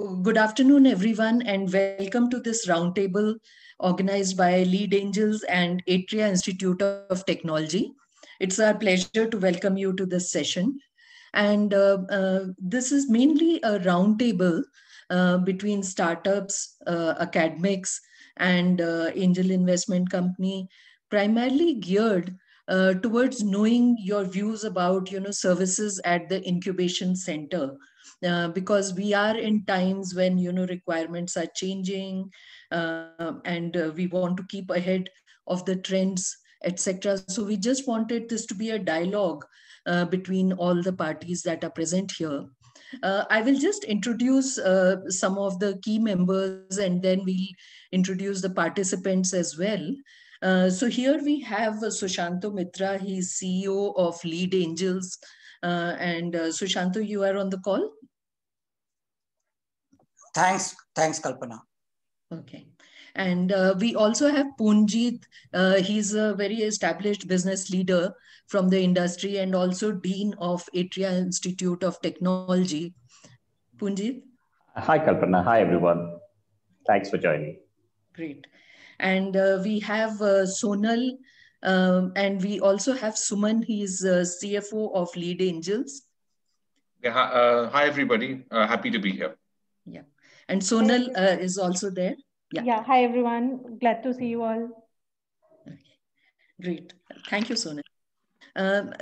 Good afternoon, everyone, and welcome to this roundtable organized by Lead Angels and Atria Institute of Technology. It's our pleasure to welcome you to this session. And this is mainly a roundtable between startups, academics, and angel investment company, primarily geared towards knowing your views about services at the incubation center, because we are in times when requirements are changing, and we want to keep ahead of the trends, etc. So we just wanted this to be a dialogue between all the parties that are present here. I will just introduce some of the key members, and then we'll introduce the participants as well. So here we have Sushanto Mitra. He's CEO of Lead Angels. And Sushanto, you are on the call? Thanks, Kalpana. Okay. And we also have Poonjit. He's a very established business leader from the industry and also Dean of Atria Institute of Technology. Poonjit? Hi, Kalpana. Hi, everyone. Thanks for joining. Great. And we have Sonal, and we also have Suman. He's CFO of Lead Angels. Yeah, hi, everybody. Happy to be here. Yeah. And Sonal is also there. Yeah. Hi, everyone. Glad to see you all. Okay. Great. Thank you, Sonal.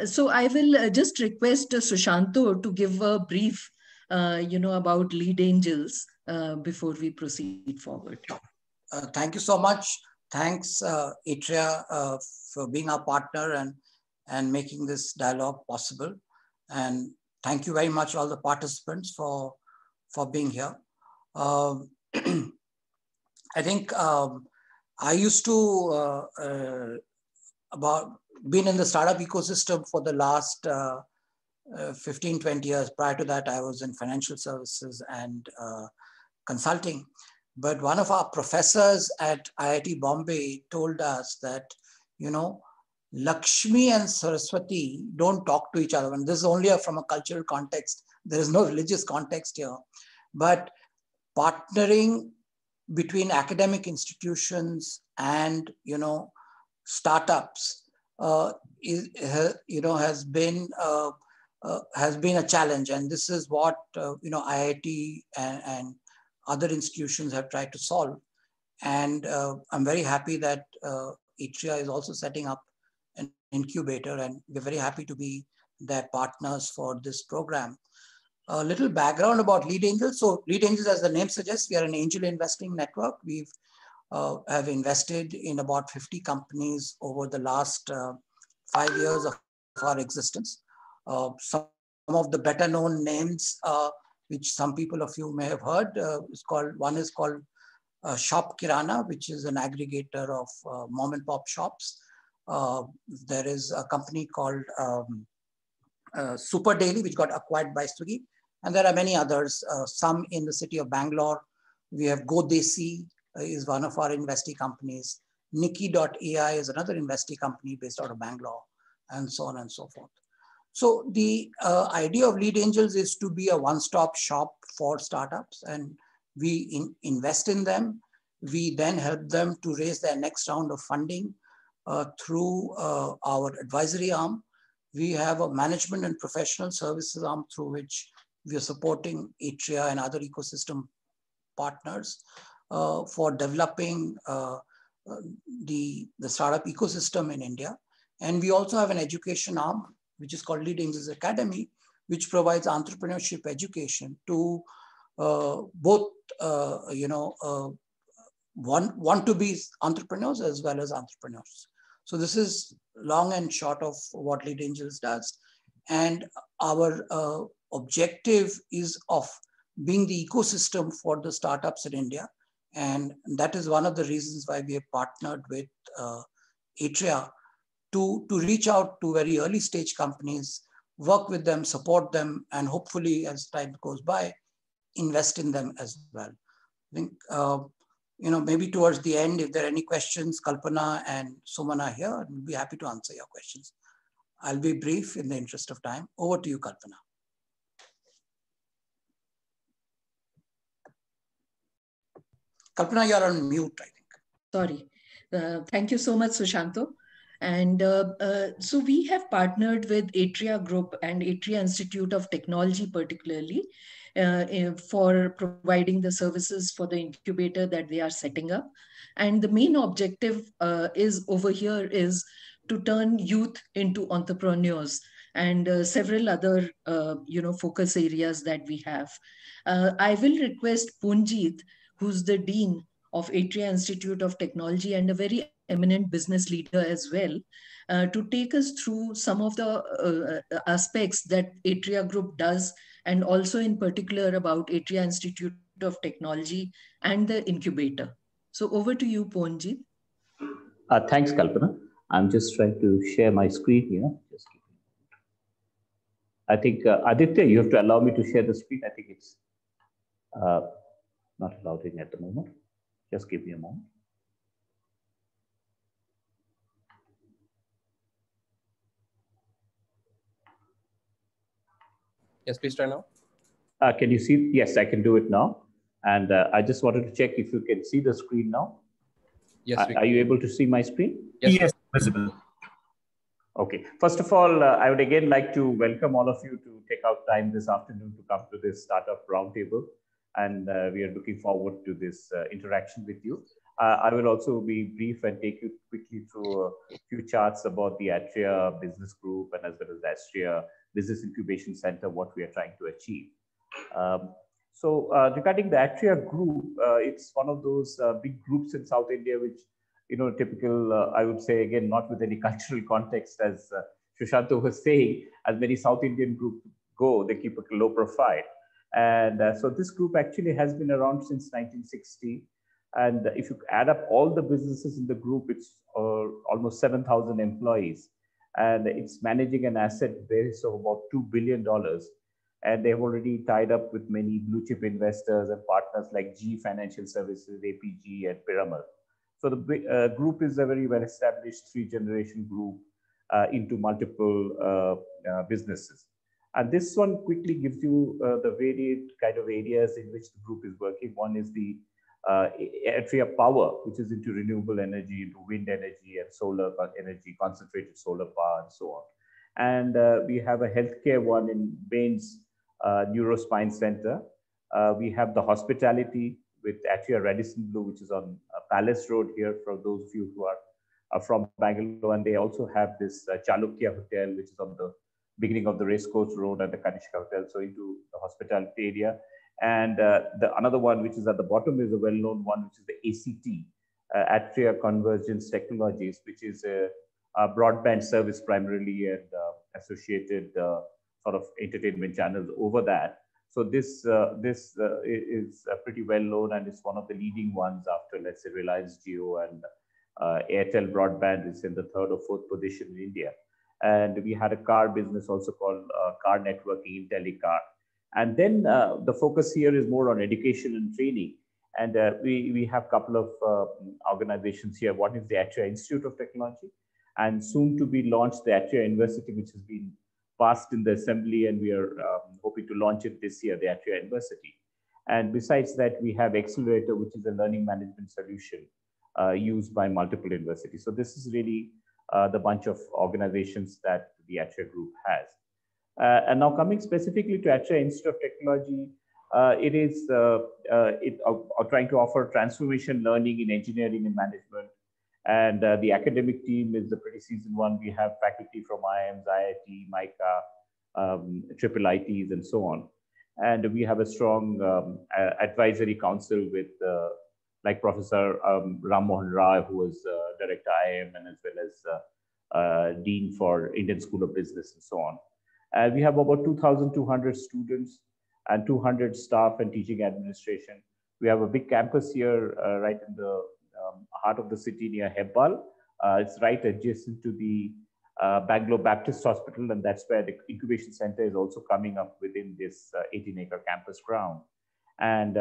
So I will just request Sushanto to give a brief, about Lead Angels before we proceed forward. Thank you so much. Thanks, Atria, for being our partner and making this dialogue possible. And thank you very much, all the participants, for being here. I think I used to been in the startup ecosystem for the last 15, 20 years. Prior to that, I was in financial services and consulting. But one of our professors at IIT Bombay told us that, Lakshmi and Saraswati don't talk to each other. And this is only from a cultural context. There is no religious context here. But partnering between academic institutions and, startups has been a challenge. And this is what, IIT and other institutions have tried to solve. And I'm very happy that Atria is also setting up an incubator, and we're very happy to be their partners for this program. A little background about Lead Angels. So Lead Angels, as the name suggests, we are an angel investing network. We've have invested in about 50 companies over the last 5 years of our existence. Some of the better known names, which some people of you may have heard, one is called Shop Kirana, which is an aggregator of mom and pop shops. There is a company called Super Daily, which got acquired by Swiggy. And there are many others, some in the city of Bangalore. We have GoDesi is one of our investee companies. Nikki.ai is another investee company based out of Bangalore, and so on and so forth. So the idea of Lead Angels is to be a one-stop shop for startups, and we invest in them. We then help them to raise their next round of funding through our advisory arm. We have a management and professional services arm through which we are supporting Atria and other ecosystem partners for developing the startup ecosystem in India. And we also have an education arm, which is called Lead Angels Academy, which provides entrepreneurship education to both, want to be entrepreneurs as well as entrepreneurs. So this is long and short of what Lead Angels does. And our objective is of being the ecosystem for the startups in India. And that is one of the reasons why we have partnered with Atria to reach out to very early stage companies, work with them, support them, and hopefully as time goes by, invest in them as well. I think, maybe towards the end, if there are any questions, Kalpana and Suman are here, and we'll be happy to answer your questions. I'll be brief in the interest of time. Over to you, Kalpana. Kalpana, you're on mute, I think. Sorry. Thank you so much, Sushanto. And so we have partnered with Atria Group and Atria Institute of Technology particularly for providing the services for the incubator that they are setting up. And the main objective is over here is to turn youth into entrepreneurs and several other focus areas that we have. I will request Punjit, who's the Dean of Atria Institute of Technology and a very eminent business leader as well, to take us through some of the aspects that Atria Group does, and also in particular about Atria Institute of Technology and the incubator. So over to you, Ponjit. Thanks, Kalpana. I'm just trying to share my screen here. Just give me a moment. I think, Aditya, you have to allow me to share the screen. I think it's not allowed in at the moment. Just give me a moment. Yes, please try now. Can you see? Yes, I can do it now. And I just wanted to check if you can see the screen now. Yes. Are you able to see my screen? Yes, visible. Okay. First of all, I would again like to welcome all of you to take out time this afternoon to come to this startup roundtable. And we are looking forward to this interaction with you. I will also be brief and take you quickly through a few charts about the Atria Business Group and as well as the Atria Business Incubation Center, what we are trying to achieve. Regarding the Atria Group, it's one of those big groups in South India, which, typical, I would say, again, not with any cultural context, as Sushanto was saying, as many South Indian groups go, they keep a low profile. And so this group actually has been around since 1960. And if you add up all the businesses in the group, it's almost 7,000 employees. And it's managing an asset base of about $2 billion. And they've already tied up with many blue chip investors and partners like GE Financial Services, APG, and Piramal. So the group is a very well-established 3-generation group into multiple businesses. And this one quickly gives you the varied kind of areas in which the group is working. One is the Atria Power, which is into renewable energy, into wind energy and solar energy, concentrated solar power, and so on. And we have a healthcare one in Baines Neurospine Center. We have the hospitality with Atria Radisson Blu, which is on Palace Road here, for those of you who are from Bangalore. And they also have this Chalukya Hotel, which is on the beginning of the Racecourse Road at the Kanishka Hotel, so into the hospitality area. And the another one, which is at the bottom, is a well-known one, which is the ACT, Atria Convergence Technologies, which is a broadband service primarily and associated sort of entertainment channels over that. So this is pretty well known, and it's one of the leading ones after, let's say, Reliance Jio and Airtel Broadband is in the 3rd or 4th position in India. And we had a car business also called Car Networking, IntelliCar. And then the focus here is more on education and training. And we have a couple of organizations here. One is the Atria Institute of Technology, and soon to be launched the Atria University, which has been passed in the assembly, and we are hoping to launch it this year, the Atria University. And besides that, we have Accelerator, which is a learning management solution used by multiple universities. So this is really the bunch of organizations that the Atria Group has. And now coming specifically to Atria Institute of Technology, it is trying to offer transformation learning in engineering and management. And the academic team is the pretty seasoned one. We have faculty from IIMs, IIT, MICA, triple ITs, and so on. And we have a strong advisory council with like Professor Ram Mohan Rao, who was Director IIM, and as well as Dean for Indian School of Business, and so on. We have about 2,200 students and 200 staff and teaching administration. We have a big campus here right in the heart of the city near Hebbal. It's right adjacent to the Bangalore Baptist Hospital, and that's where the incubation center is also coming up within this 18-acre campus ground. And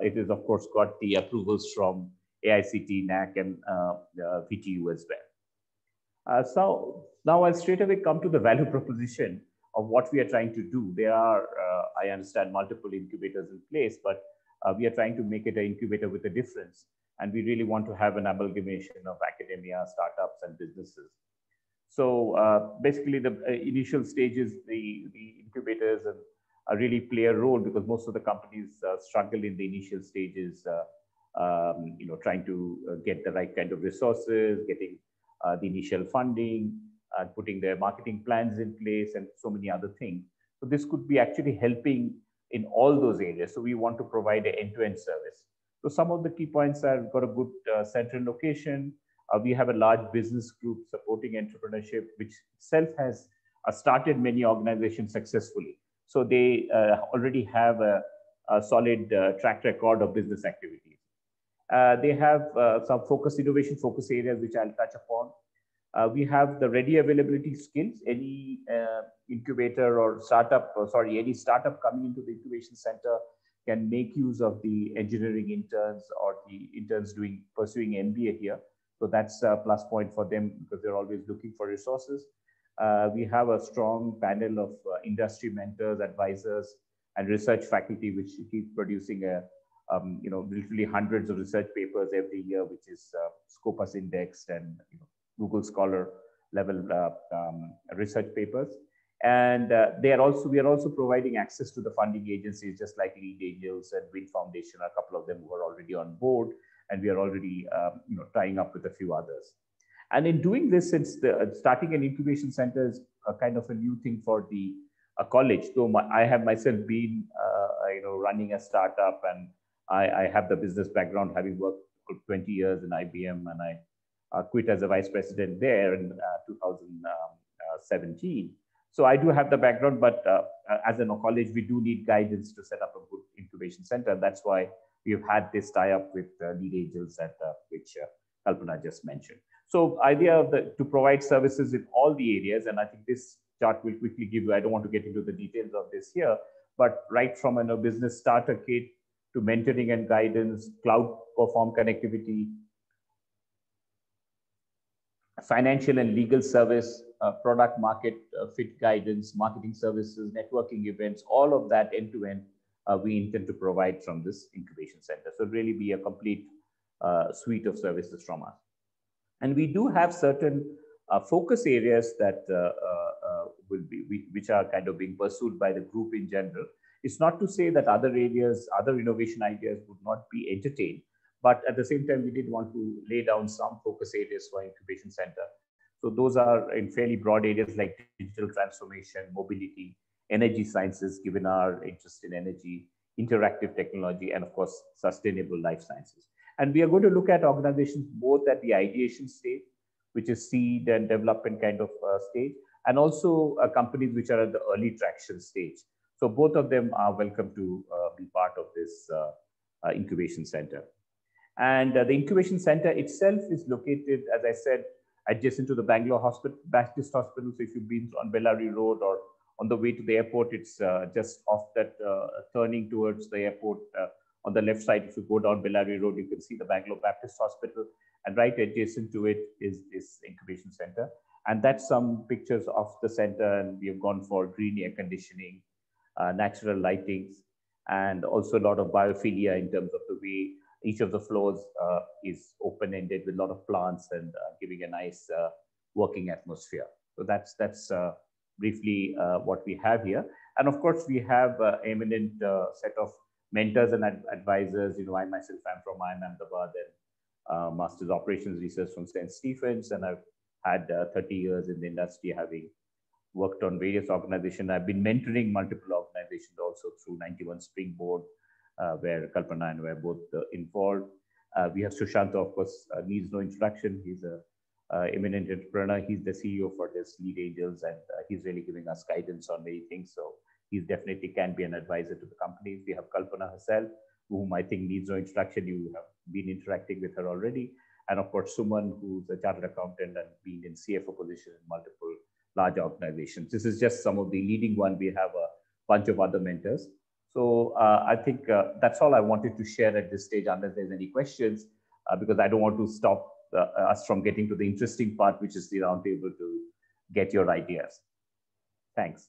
it is, of course, got the approvals from AICT, NAC, and VTU as well. So now I'll straight away come to the value proposition of what we are trying to do. There are, I understand, multiple incubators in place, but We are trying to make it an incubator with a difference. And we really want to have an amalgamation of academia, startups, and businesses. So basically, the initial stages, the incubators really play a role because most of the companies struggle in the initial stages, trying to get the right kind of resources, getting the initial funding, putting their marketing plans in place, and so many other things. So this could be actually helping in all those areas. So we want to provide an end-to-end service. So some of the key points are: we've got a good central location. We have a large business group supporting entrepreneurship, which itself has started many organizations successfully. So they already have a solid track record of business activities. They have some innovation focus areas, which I'll touch upon. We have the ready availability skills. Any incubator or startup, any startup coming into the incubation center can make use of the engineering interns or the interns pursuing MBA here. So that's a plus point for them because they're always looking for resources. We have a strong panel of industry mentors, advisors, and research faculty, which keep producing literally hundreds of research papers every year, which is Scopus indexed and Google Scholar level research papers. And we are also providing access to the funding agencies, just like Lead Angels and Wind Foundation, a couple of them who are already on board, and we are already tying up with a few others. And in doing this, since starting an incubation center is a kind of a new thing for the college, though I have myself been running a startup, and I have the business background, having worked for 20 years in IBM, and I quit as a vice president there in 2017. So I do have the background, but as a college, we do need guidance to set up a good incubation center. That's why we've had this tie-up with Lead Angels, which Kalpana just mentioned. So idea to provide services in all the areas, and I think this chart will quickly give you, I don't want to get into the details of this here, but right from a business starter kit to mentoring and guidance, cloud platform connectivity, financial and legal service, product market fit guidance, marketing services, networking events, all of that end to end, we intend to provide from this incubation center. So really be a complete suite of services from us. And we do have certain focus areas that which are kind of being pursued by the group in general. It's not to say that other areas, other innovation ideas would not be entertained, but at the same time, we did want to lay down some focus areas for incubation center. So those are in fairly broad areas like digital transformation, mobility, energy sciences, given our interest in energy, interactive technology, and of course, sustainable life sciences. And we are going to look at organizations both at the ideation stage, which is seed and development kind of stage, and also companies which are at the early traction stage. So both of them are welcome to be part of this incubation center. And the incubation center itself is located, as I said, adjacent to the Bangalore Baptist Hospital. So if you've been on Bellary Road or on the way to the airport, it's just off that turning towards the airport. On the left side, if you go down Bellary Road, you can see the Bangalore Baptist Hospital. And right adjacent to it is this incubation center. And that's some pictures of the center. And we have gone for green air conditioning, natural lightings, and also a lot of biophilia in terms of the way each of the floors is open-ended with a lot of plants and giving a nice working atmosphere. So that's briefly what we have here. And of course, we have an eminent set of mentors and advisors. I myself am from IIM Ahmedabad and Master's Operations Research from St. Stephen's. And I've had 30 years in the industry, having worked on various organizations. I've been mentoring multiple organizations also through 91 Springboard, where Kalpana and I were both involved. We have Sushant, of course, needs no introduction. He's an eminent entrepreneur. He's the CEO for this Lead Angels, and he's really giving us guidance on many things. So he definitely can be an advisor to the companies. We have Kalpana herself, whom I think needs no introduction. You have been interacting with her already. And of course, Suman, who's a chartered accountant and been in CFO position in multiple large organizations. This is just some of the leading one. We have a bunch of other mentors. So I think that's all I wanted to share at this stage, unless there's any questions, because I don't want to stop us from getting to the interesting part, which is the roundtable to get your ideas. Thanks.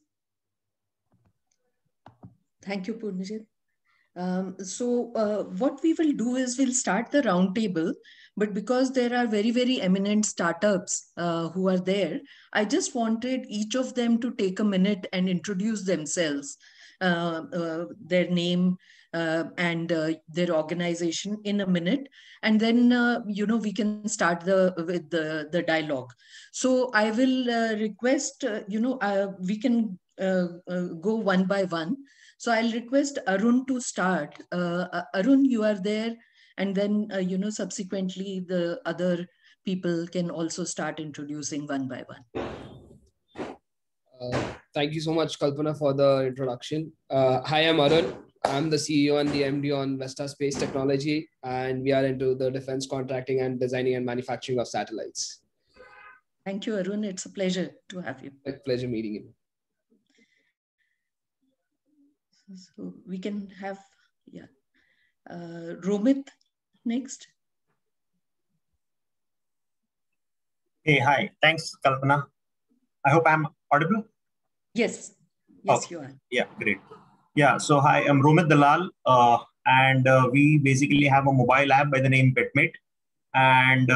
Thank you, Purnajit. What we will do is we'll start the roundtable, but because there are very, very eminent startups who are there, I just wanted each of them to take a minute and introduce themselves, their name and their organization in a minute, and then we can start with the dialogue. So I will request we can go one by one. So I'll request Arun to start. Arun, you are there, and then subsequently the other people can also start introducing one by one. Thank you so much, Kalpana, for the introduction. Hi, I'm Arun. I'm the CEO and the MD on Vesta Space Technology, and we are into the defense contracting and designing and manufacturing of satellites. Thank you, Arun. It's a pleasure to have you. A pleasure meeting you. So we can have, Romit next. Hey, hi. Thanks, Kalpana. I hope I'm audible. Yes. Yes, you are. Yeah, great. Yeah, so hi, I'm Romit Dalal, and we basically have a mobile app by the name Petmate. And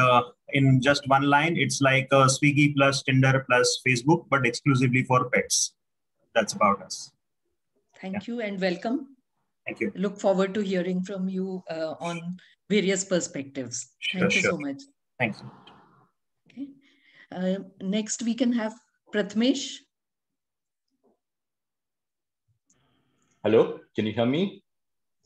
in just one line, it's like Swiggy plus Tinder plus Facebook, but exclusively for pets. That's about us. Thank you and welcome. Thank you. Look forward to hearing from you on various perspectives. Thank you so much. Thanks. Okay. Next, we can have Prathamesh. Hello, can you hear me?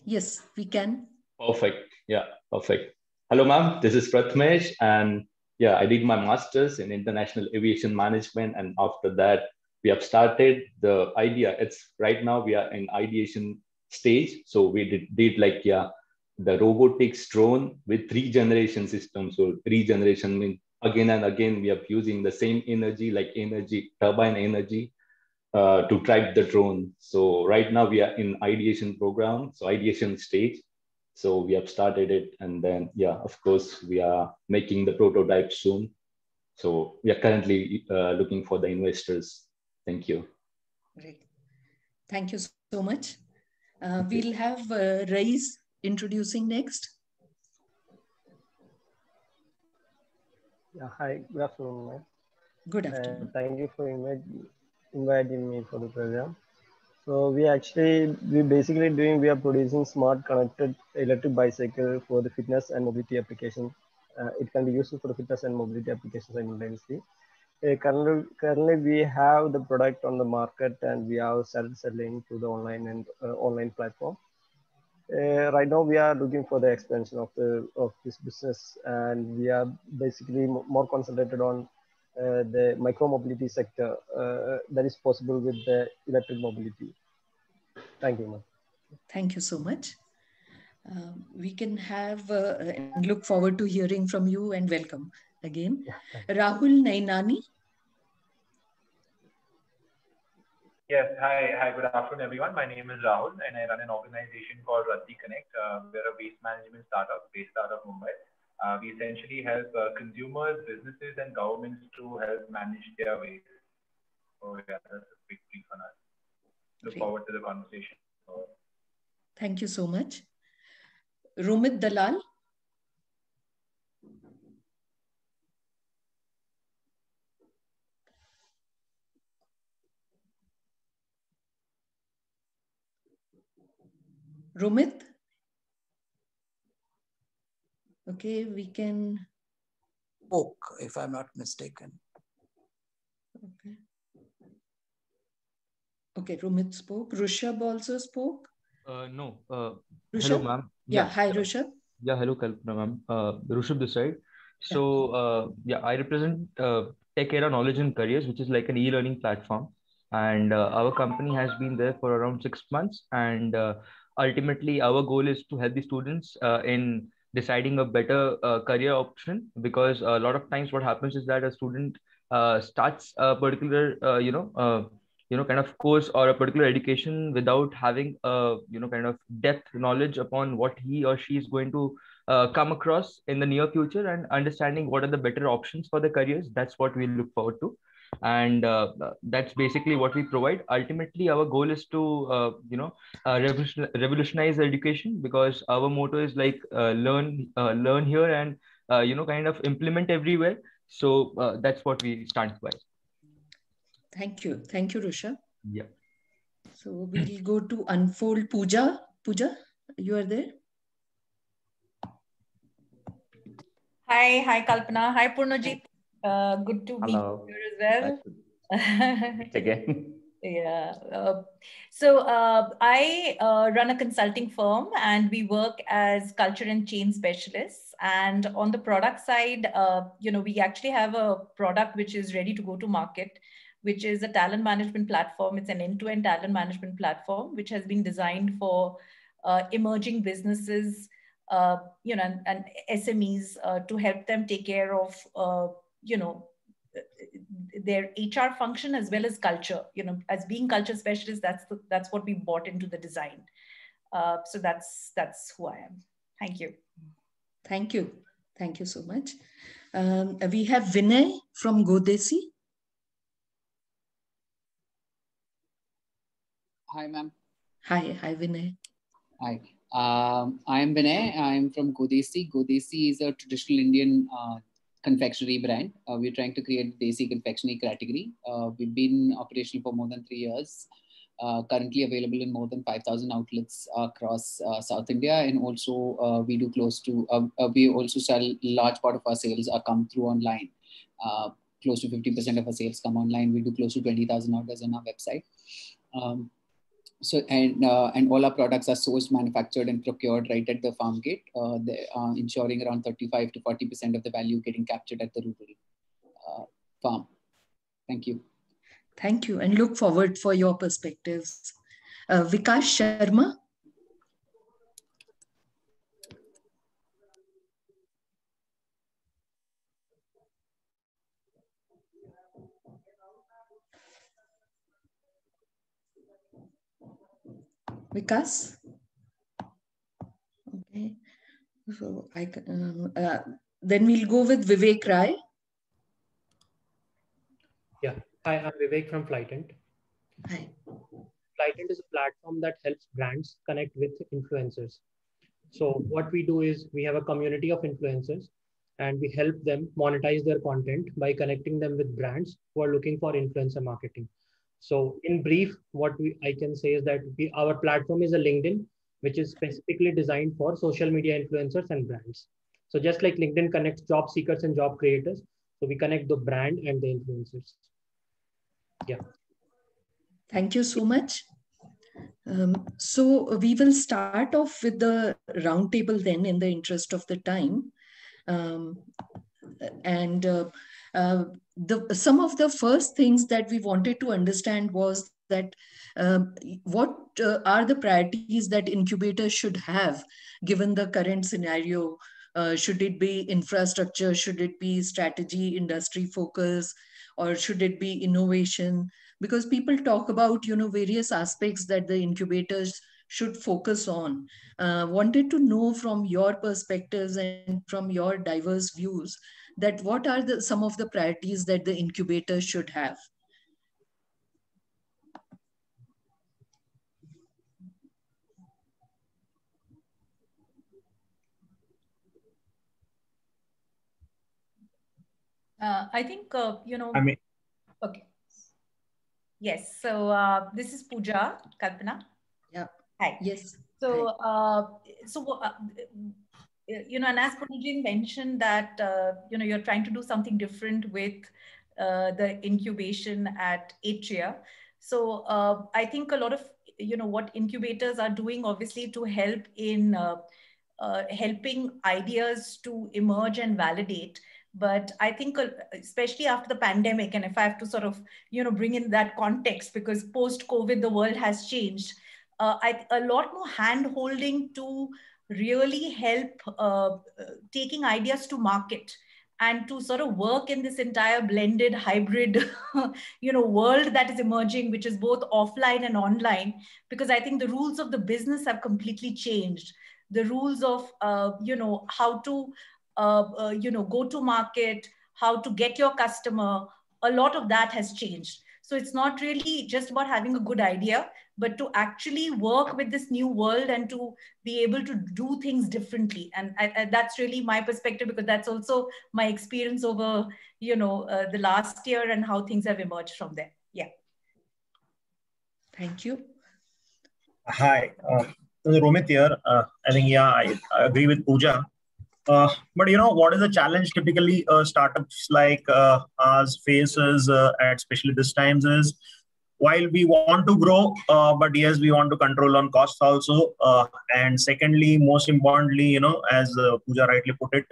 Yes, we can. Perfect. Yeah, perfect. Hello, ma'am. This is Prathamesh. And yeah, I did my master's in international aviation management. And after that, we have started the idea. It's right now we are in ideation stage. So we did the robotics drone with regeneration system. So regeneration means again and again, we are using the same energy, like energy, turbine energy to drive the drone. So right now we are in ideation program. So ideation stage. So we have started it. And then, yeah, of course, we are making the prototype soon. So we are currently looking for the investors. Thank you. Great. Thank you so much. We'll have Rais introducing next. Yeah, hi, good afternoon. Good afternoon. Thank you for inviting me for the program. So we are producing smart connected electric bicycle for the fitness and mobility application. It can be useful for the fitness and mobility applications simultaneously. Currently, we have the product on the market and we are started selling to the online platform. Right now, we are looking for the expansion of this business, and we are basically more concentrated on the micro mobility sector that is possible with the electric mobility. Thank you, ma'am. Thank you so much. We can have and look forward to hearing from you and welcome again. Yeah, Rahul Nainani. Yes, hi, good afternoon, everyone. My name is Rahul, and I run an organization called Radhi Connect. We're a waste management startup based out of Mumbai. We essentially help consumers, businesses, and governments to help manage their waste. So yeah, that's a quick brief on us. Look forward to the conversation. Thank you so much. Romit Dalal. Romit? Okay, we can... Spoke, if I'm not mistaken. Okay. Okay, Romit spoke. Rishabh also spoke? No. Hello, ma'am. Yeah, hi, Rishabh. Yeah, hello, Kalpana, ma'am. Rishabh this side. So, I represent Tech Era Knowledge and Careers, which is like an e-learning platform. And our company has been there for around 6 months. And ultimately, our goal is to help the students in deciding a better career option, because a lot of times what happens is that a student starts a particular, kind of course or a particular education without having a, kind of depth knowledge upon what he or she is going to come across in the near future, and understanding what are the better options for the careers. That's what we look forward to. And that's basically what we provide. Ultimately, our goal is to revolutionize education, because our motto is like learn here and kind of implement everywhere. So that's what we stand by. Thank you, Rishabh. Yeah. So we'll go to Unfold. Pooja, you are there? Hi Kalpana. Hi Purnajit. Good to be here as well. Again. Yeah. I run a consulting firm, and we work as culture and change specialists. And on the product side, we actually have a product which is ready to go to market, which is a talent management platform. It's an end-to-end talent management platform, which has been designed for emerging businesses, and SMEs to help them take care of, their HR function as well as culture. As being culture specialists, that's what we bought into the design. So that's who I am. Thank you. Thank you so much. We have Vinay from GoDesi. Hi, ma'am. Hi, Vinay. Hi, I am Vinay. I am from GoDesi. GoDesi is a traditional Indian confectionery brand. We're trying to create the Desi confectionery category. We've been operational for more than 3 years. Currently available in more than 5,000 outlets across South India, and also we do close to. We also sell large part of our sales come through online. Close to 50% of our sales come online. We do close to 20,000 orders on our website. And all our products are sourced, manufactured, and procured right at the farm gate, ensuring around 35 to 40% of the value getting captured at the rural farm. Thank you. Thank you, and look forward for your perspectives. Vikas Sharma. Vikas? Okay. So then we'll go with Vivek Rai. Yeah. Hi, I'm Vivek from Flytent. Hi. Flytent is a platform that helps brands connect with influencers. So what we do is we have a community of influencers, and we help them monetize their content by connecting them with brands who are looking for influencer marketing. So in brief, what I can say is that our platform is a LinkedIn, which is specifically designed for social media influencers and brands. So just like LinkedIn connects job seekers and job creators, so we connect the brand and the influencers. Yeah. Thank you so much. So we will start off with the roundtable then, in the interest of the time. Some of the first things that we wanted to understand was that what are the priorities that incubators should have given the current scenario? Should it be infrastructure? Should it be strategy, industry focus, or should it be innovation? Because people talk about various aspects that the incubators should focus on. Wanted to know from your perspectives and from your diverse views that what are some of the priorities that the incubators should have? I think, okay. Yes, so this is Pooja, Kalpana. Yeah. Hi. Yes. So, and as Purnajit mentioned that, you're trying to do something different with the incubation at Atria. So I think a lot of, what incubators are doing, obviously, to help in helping ideas to emerge and validate. But I think, especially after the pandemic, and if I have to sort of, bring in that context, because post-COVID, the world has changed, a lot more hand-holding to really help taking ideas to market and to sort of work in this entire blended hybrid, world that is emerging, which is both offline and online, because I think the rules of the business have completely changed. The rules of, how to, go to market, how to get your customer, a lot of that has changed. So it's not really just about having a good idea, but to actually work with this new world and to be able to do things differently. And that's really my perspective, because that's also my experience over, the last year and how things have emerged from there. Yeah. Thank you. Hi, Romit here. I think, yeah, I agree with Pooja. But what is the challenge typically startups like ours faces at especially this times is, while we want to grow, but yes, we want to control on costs also. And secondly, most importantly, as Pooja rightly put it,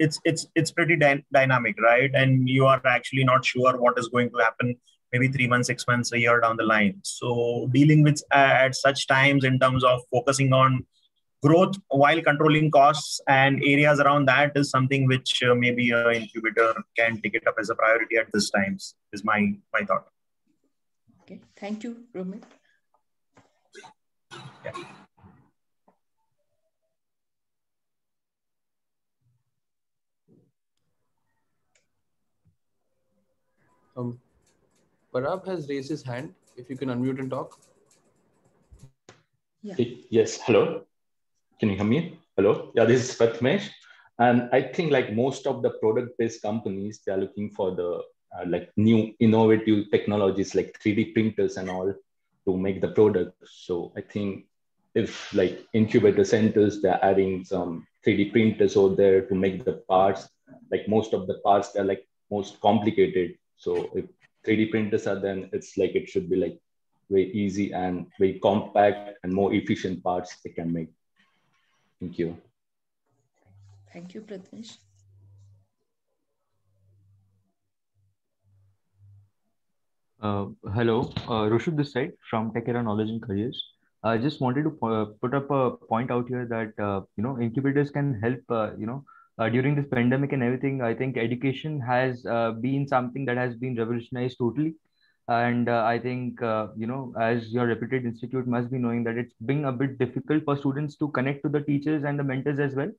it's pretty dynamic, right? And you are actually not sure what is going to happen maybe 3 months, 6 months, a year down the line. So dealing with at such times in terms of focusing on growth while controlling costs and areas around that is something which maybe an incubator can take it up as a priority at this times, is my thought. Okay, thank you, Romit. Yeah. Parab has raised his hand. If you can unmute and talk. Yeah. Yes, hello. Can you hear me? Hello. Yeah, this is Prathamesh. And I think like most of the product-based companies, they are looking for the like new innovative technologies like 3D printers and all to make the product. So I think if like incubator centers, they're adding some 3D printers over there to make the parts, like most of the parts, they're like most complicated. So if 3D printers are, then it's like, it should be like very easy and very compact and more efficient parts they can make. Thank you. Thank you, Prathamesh. Hello, Rushabh this side from Tech Era Knowledge and Careers. I just wanted to put up a point out here that incubators can help. During this pandemic and everything, I think education has been something that has been revolutionized totally. And I think as your reputed institute must be knowing that it's been a bit difficult for students to connect to the teachers and the mentors as well.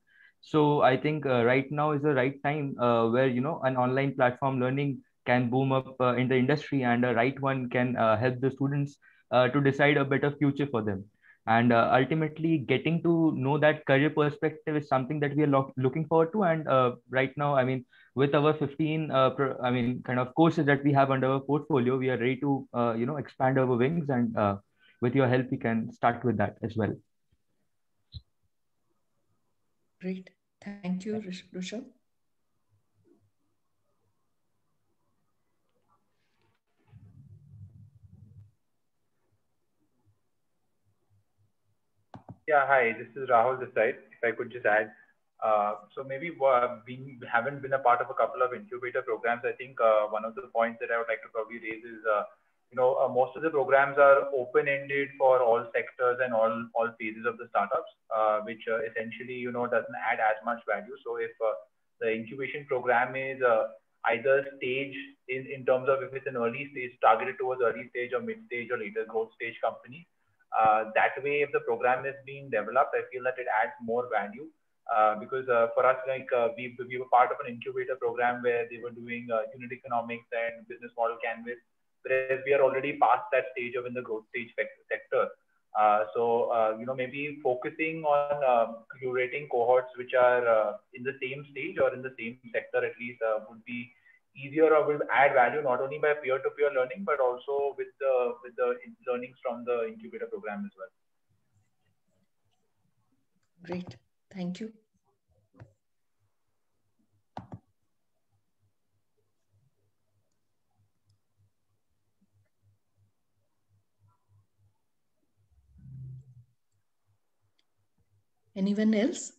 So I think right now is the right time where an online platform learning can boom up in the industry, and a right one can help the students to decide a better future for them. And ultimately, getting to know that career perspective is something that we are looking forward to. And right now, I mean, with our 15, kind of courses that we have under our portfolio, we are ready to, expand our wings. And with your help, we can start with that as well. Great. Thank you, Rushabh. Yeah, hi, this is Rahul this side. If I could just add, so maybe we haven't been a part of a couple of incubator programs. I think one of the points that I would like to probably raise is, most of the programs are open-ended for all sectors and all phases of the startups, which essentially, doesn't add as much value. So if the incubation program is either stage in terms of if it's an early stage, targeted towards early stage or mid stage or later growth stage company, that way, if the program is being developed, I feel that it adds more value because for us, like we were part of an incubator program where they were doing unit economics and business model canvas, whereas we are already past that stage of in the growth stage sector. So maybe focusing on curating cohorts which are in the same stage or in the same sector at least would be easier or will add value not only by peer-to-peer learning, but also with the learnings from the incubator program as well. Great, thank you. Anyone else?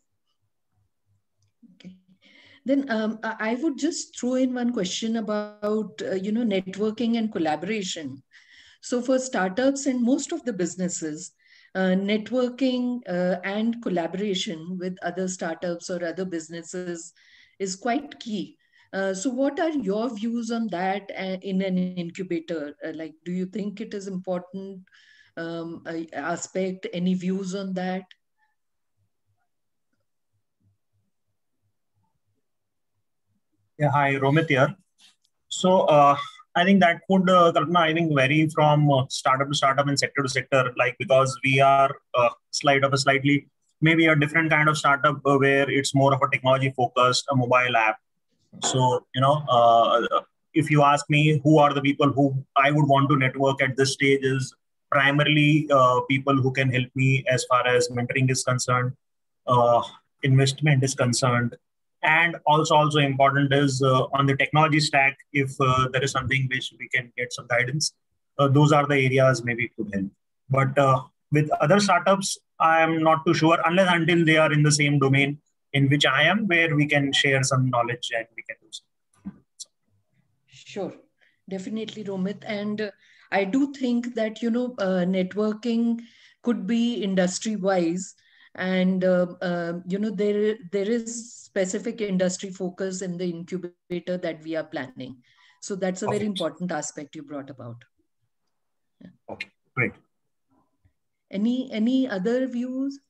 Okay. Then I would just throw in one question about, networking and collaboration. So for startups and most of the businesses, networking and collaboration with other startups or other businesses is quite key. So what are your views on that in an incubator? Like, do you think it is important aspect? Any views on that? Yeah, hi, Romit here. So I think that could, Kalpana, I think vary from startup to startup and sector to sector, like because we are slightly maybe a different kind of startup where it's more of a technology focused, a mobile app. So, if you ask me who are the people who I would want to network at this stage is primarily people who can help me as far as mentoring is concerned, uh, investment is concerned, and also important is on the technology stack. If there is something which we can get some guidance, those are the areas maybe it could help. But with other startups, I am not too sure unless until they are in the same domain in which I am, where we can share some knowledge and we can do something. Sure, definitely, Romit. And I do think that, networking could be industry wise. And, there is specific industry focus in the incubator that we are planning. So that's a very important aspect you brought about. Yeah. Okay, great. Any other views?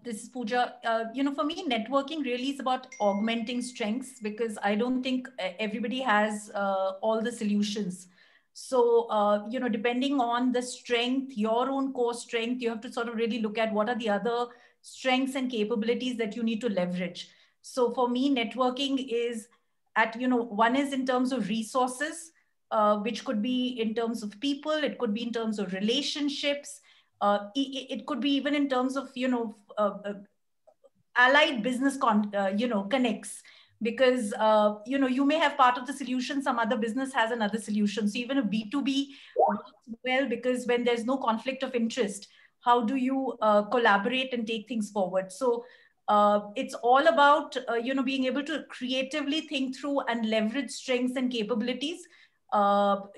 This is Pooja. For me, networking really is about augmenting strengths, because I don't think everybody has all the solutions. So, depending on the strength, your own core strength, you have to sort of really look at what are the other strengths and capabilities that you need to leverage. So for me, networking is one is in terms of resources, which could be in terms of people, it could be in terms of relationships, it could be even in terms of allied business connects, because you may have part of the solution, some other business has another solution. So even a B2B works well, because when there's no conflict of interest, how do you collaborate and take things forward? So it's all about being able to creatively think through and leverage strengths and capabilities with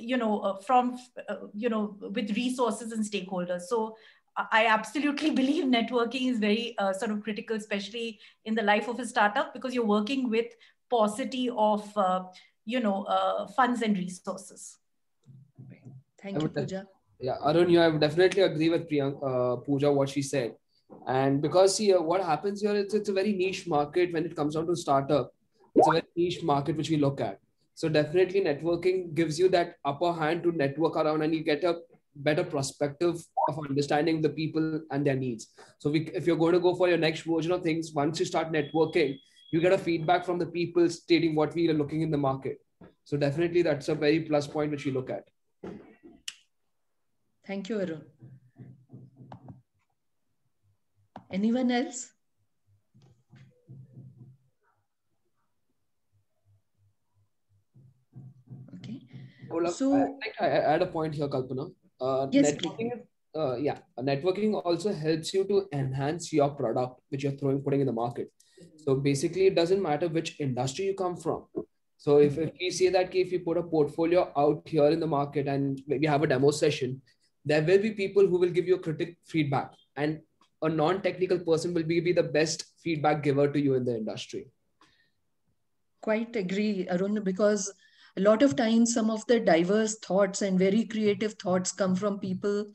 resources and stakeholders. So I absolutely believe networking is very sort of critical, especially in the life of a startup, because you're working with paucity of funds and resources. Thank you, Pooja. Yeah, Arun, I would definitely agree with Pooja, what she said. And because see, what happens here, it's a very niche market when it comes down to startup. It's a very niche market which we look at. So definitely networking gives you that upper hand to network around, and you get a better perspective of understanding the people and their needs. So if you're going to go for your next version of things, once you start networking, you get a feedback from the people stating what we are looking in the market. So definitely that's a very plus point which we look at. Thank you, Arun. Anyone else? Okay. So I'd like to add a point here, Kalpana. Yes, networking, networking also helps you to enhance your product which you're putting in the market. So basically, it doesn't matter which industry you come from. So if we say that if you put a portfolio out here in the market and we have a demo session, there will be people who will give you a critic feedback, and a non-technical person will be the best feedback giver to you in the industry. Quite agree, Arun, because a lot of times some of the diverse thoughts and very creative thoughts come from people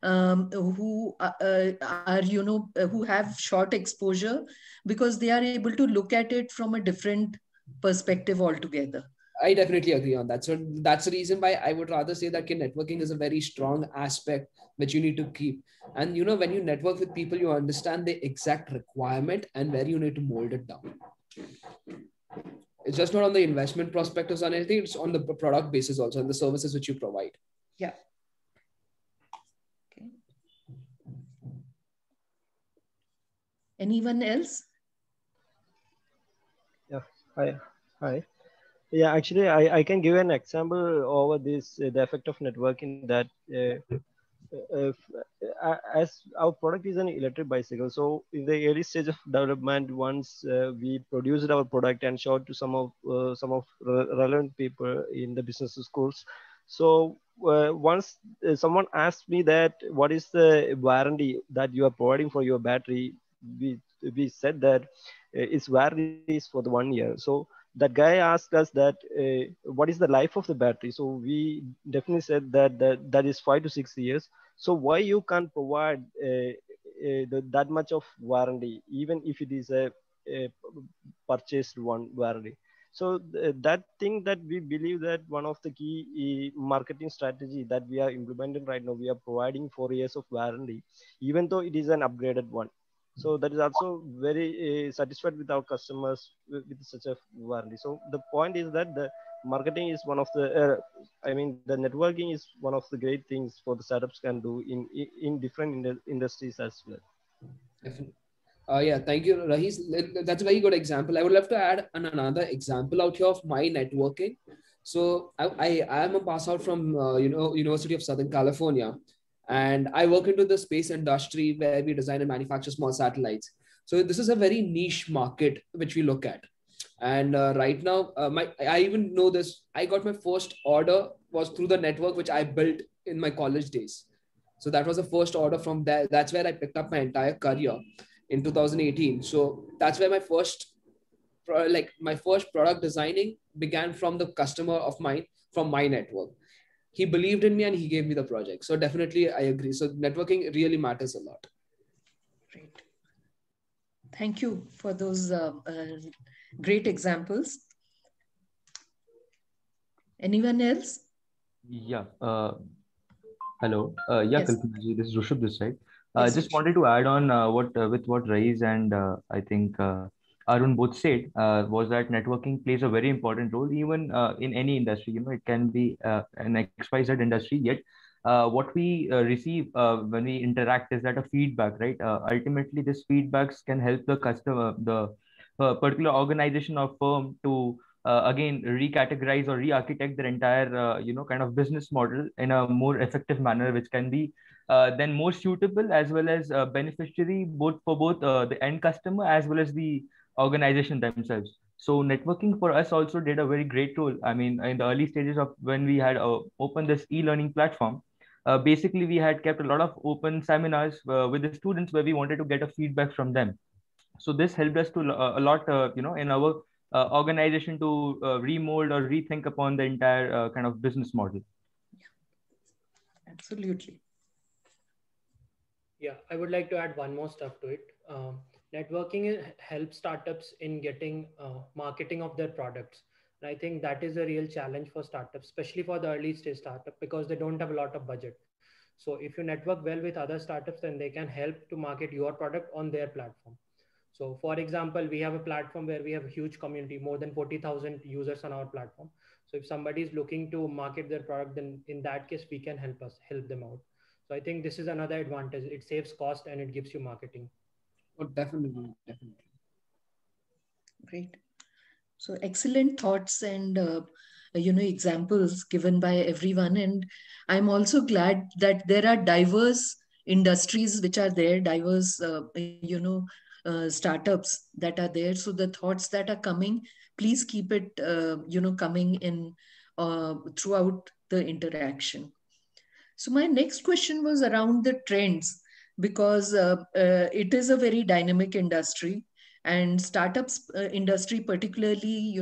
who who have short exposure, because they are able to look at it from a different perspective altogether. I definitely agree on that. So that's the reason why I would rather say that networking is a very strong aspect which you need to keep. And when you network with people, you understand the exact requirement and where you need to mold it down. It's just not on the investment prospectus or anything, it's on the product basis also, and the services which you provide. Yeah. Okay. Anyone else? Yeah. Hi. Yeah, actually, I can give an example over this, the effect of networking, that as our product is an electric bicycle. So in the early stage of development, once we produced our product and showed to some of relevant people in the business schools. So once someone asked me that what is the warranty that you are providing for your battery, we said that its warranty is for the 1 year. So that guy asked us that what is the life of the battery. So we definitely said that is 5 to 6 years. So why you can't provide that much of warranty, even if it is a purchased one warranty. So that thing that we believe that one of the key marketing strategy that we are implementing right now, we are providing 4 years of warranty, even though it is an upgraded one. So that is also very satisfied with our customers with such a warranty. So the point is that the marketing is one of the, the networking is one of the great things for the startups can do in different industries as well. Definitely. Yeah, thank you, Rahis. That's a very good example. I would love to add another example out here of my networking. So I am a pass out from University of Southern California, and I work into the space industry where we design and manufacture small satellites. So this is a very niche market which we look at. And right now, I even know this. I got my first order was through the network which I built in my college days. So that was the first order from there. That's where I picked up my entire career in 2018. So that's where my first product designing began from the customer of mine from my network. He believed in me and he gave me the project. So definitely I agree. So networking really matters a lot. Great. Thank you for those great examples. Anyone else? Yeah. Hello. Yes. Kalpanaji, this is Rushabh this side. I just wanted to add on with what Rais and I think Arun both said was that networking plays a very important role even in any industry. It can be an XYZ industry, yet what we receive when we interact is that a feedback, right? Ultimately, this feedbacks can help the customer, the particular organization or firm to again recategorize or re-architect their entire kind of business model in a more effective manner, which can be then more suitable as well as beneficiary both for both the end customer as well as the organization themselves. So networking for us also did a very great role. I mean, in the early stages of when we had opened this e-learning platform, basically we had kept a lot of open seminars with the students where we wanted to get a feedback from them. So this helped us to a lot, in our organization to remold or rethink upon the entire kind of business model. Absolutely. Yeah, I would like to add one more stuff to it. Networking helps startups in getting marketing of their products. And I think that is a real challenge for startups, especially for the early stage startup, because they don't have a lot of budget. So if you network well with other startups, then they can help to market your product on their platform. So for example, we have a platform where we have a huge community, more than 40,000 users on our platform. So if somebody is looking to market their product, then in that case, we can help them out. So I think this is another advantage. It saves cost and it gives you marketing. Oh, definitely. Great. So excellent thoughts and examples given by everyone. And I'm also glad that there are diverse industries which are there, diverse startups that are there. So the thoughts that are coming, please keep it coming in throughout the interaction. So my next question was around the trends, because it is a very dynamic industry, and startups industry particularly,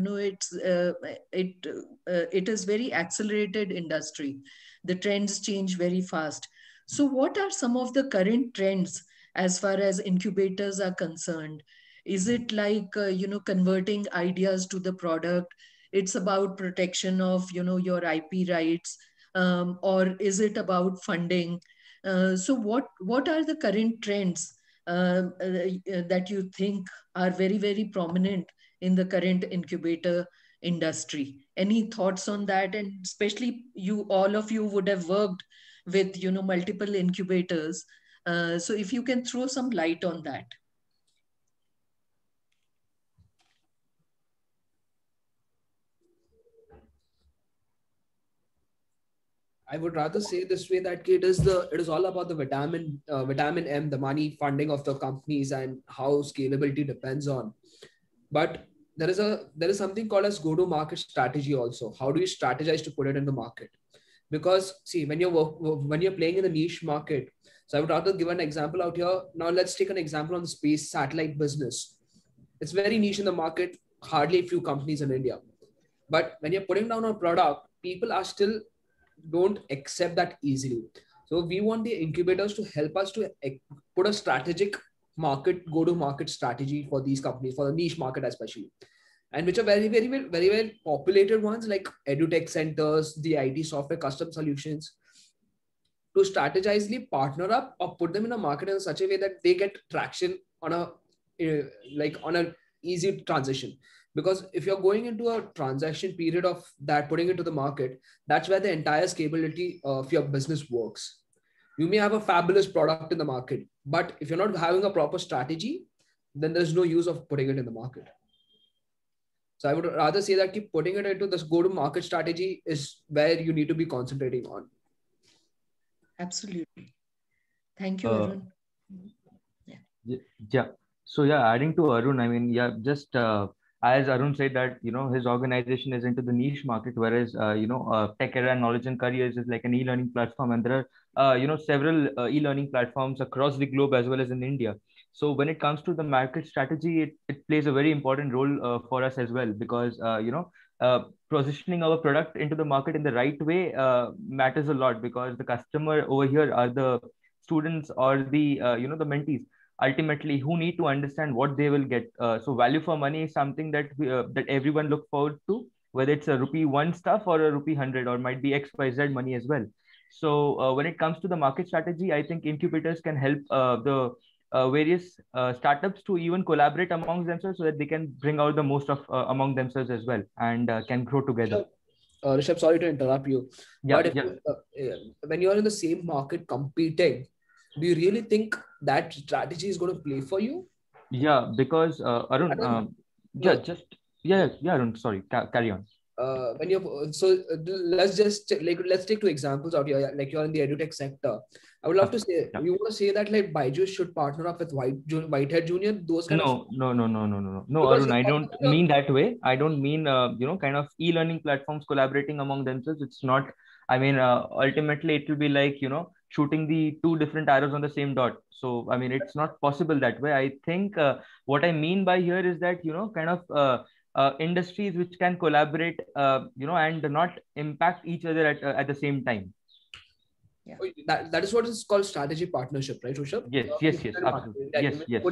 it is very accelerated industry. The trends change very fast. So what are some of the current trends as far as incubators are concerned? Is it like converting ideas to the product? It's about protection of your IP rights, or is it about funding? So what are the current trends that you think are very, very prominent in the current incubator industry? Any thoughts on that? And especially all of you would have worked with multiple incubators. So if you can throw some light on that. I would rather say this way, that it is all about the vitamin M, the money funding of the companies and how scalability depends on. But there is something called as go-to-market strategy also. How do you strategize to put it in the market? Because see, when you're playing in the niche market, so I would rather give an example out here. Now let's take an example on the space satellite business. It's very niche in the market, hardly a few companies in India. But when you're putting down a product, people are still don't accept that easily. So we want the incubators to help us to put a strategic go-to-market strategy for these companies, for the niche market especially, and which are very well populated ones like edutech centers, the IT software custom solutions, to strategically partner up or put them in a market in such a way that they get traction on a easy transition. Because if you're going into a transaction period of that, putting it to the market, that's where the entire scalability of your business works. You may have a fabulous product in the market, but if you're not having a proper strategy, then there's no use of putting it in the market. So I would rather say that keep putting it into this go-to-market strategy is where you need to be concentrating on. Absolutely. Thank you, Arun. Yeah. So yeah, adding to Arun, I mean, yeah, just as Arun said that, his organization is into the niche market, whereas, TechEra Knowledge and Careers is like an e-learning platform. And there are, several e-learning platforms across the globe as well as in India. So when it comes to the market strategy, it plays a very important role for us as well, because, positioning our product into the market in the right way matters a lot, because the customer over here are the students or the, the mentees ultimately who need to understand what they will get. So value for money is something that that everyone look forward to, whether it's a ₹1 stuff or a ₹100 or might be XYZ money as well. So when it comes to the market strategy, I think incubators can help the various startups to even collaborate amongst themselves so that they can bring out the most of among themselves as well and can grow together. Rishabh, sorry to interrupt you. Yeah, but when you're in the same market competing, do you really think that strategy is going to play for you? Yeah, because Arun, Arun, sorry, carry on. When you're let's take two examples out here. Like you're in the edutech sector. I would love to say you want to say that like Byju's should partner up with Whitehead Junior. Those kind of no, Arun, I don't mean that way. I don't mean kind of e-learning platforms collaborating among themselves. It's not. I mean, ultimately, it will be like shooting the two different arrows on the same dot. So I mean, it's not possible that way. I think what I mean by here is that kind of industries which can collaborate, and not impact each other at the same time. Yeah. That is what is called strategy partnership, right, Rishabh? Yes, absolutely. Yes.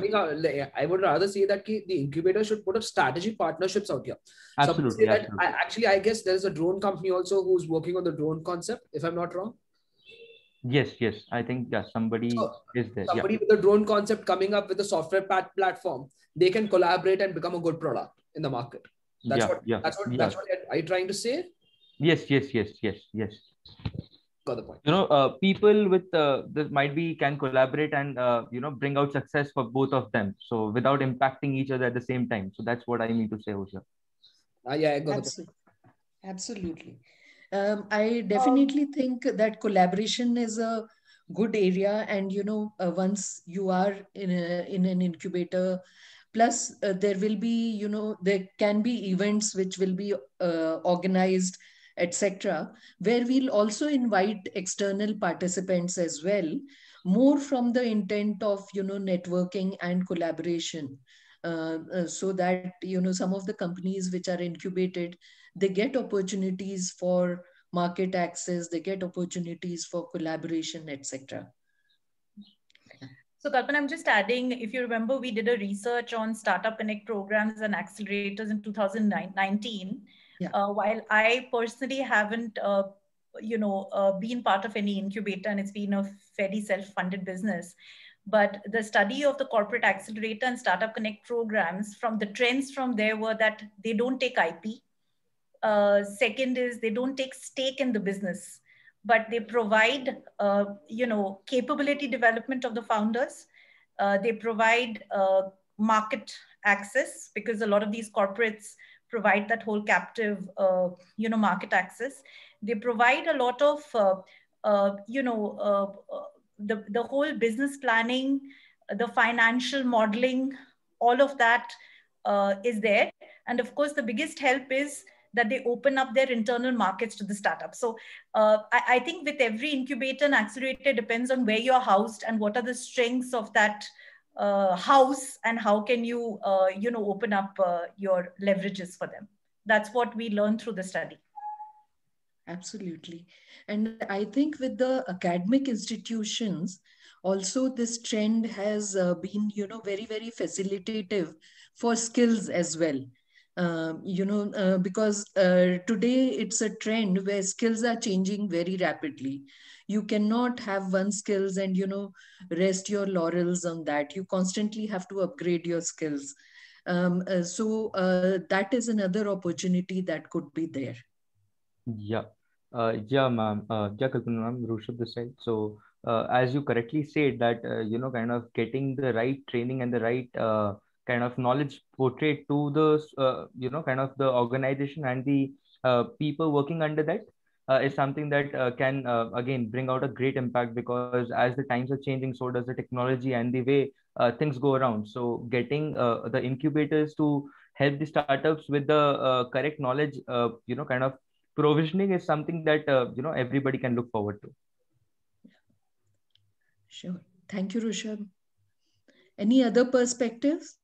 I would rather say that the incubator should put up strategy partnerships out here. Absolutely. I guess there is a drone company also who's working on the drone concept, if I'm not wrong. Yes. I think somebody is there. Somebody with the drone concept coming up with a software platform, they can collaborate and become a good product in the market. That's what are you trying to say? Yes. Got the point. People with this might be can collaborate and bring out success for both of them. So without impacting each other at the same time. So that's what I mean to say over here. I got the point. Absolutely. I definitely think that collaboration is a good area, and once you are in an incubator, plus there will be there can be events which will be organized, etc., where we'll also invite external participants as well, more from the intent of networking and collaboration, so that some of the companies which are incubated, they get opportunities for market access, they get opportunities for collaboration, etc. So Kalpana, I'm just adding, if you remember, we did a research on Startup Connect programs and accelerators in 2019. Yeah. While I personally haven't, been part of any incubator, and it's been a fairly self-funded business. But the study of the Corporate Accelerator and Startup Connect programs, from the trends from there were that they don't take IP. Second is they don't take stake in the business, but they provide, capability development of the founders. They provide market access, because a lot of these corporates provide that whole captive, market access. They provide a lot of, the whole business planning, the financial modeling, all of that is there. And of course, the biggest help is that they open up their internal markets to the startup. So I think with every incubator and accelerator, depends on where you're housed and what are the strengths of that house, and how can you, open up your leverages for them. That's what we learned through the study. Absolutely. And I think with the academic institutions, Also, this trend has been, very, very facilitative for skills as well. Because today it's a trend where skills are changing very rapidly. You cannot have one skills and, rest your laurels on that. You constantly have to upgrade your skills. So that is another opportunity that could be there. Yeah. Yeah, ma'am. Yeah, Kalpana, ma'am, Rushabh this side. So, as you correctly said that, kind of getting the right training and the right kind of knowledge portrayed to the, kind of the organization and the people working under that is something that can, again, bring out a great impact, because as the times are changing, so does the technology and the way things go around. So, getting the incubators to help the startups with the correct knowledge, kind of provisioning is something that everybody can look forward to. Sure. Thank you, Rushabh. Any other perspectives?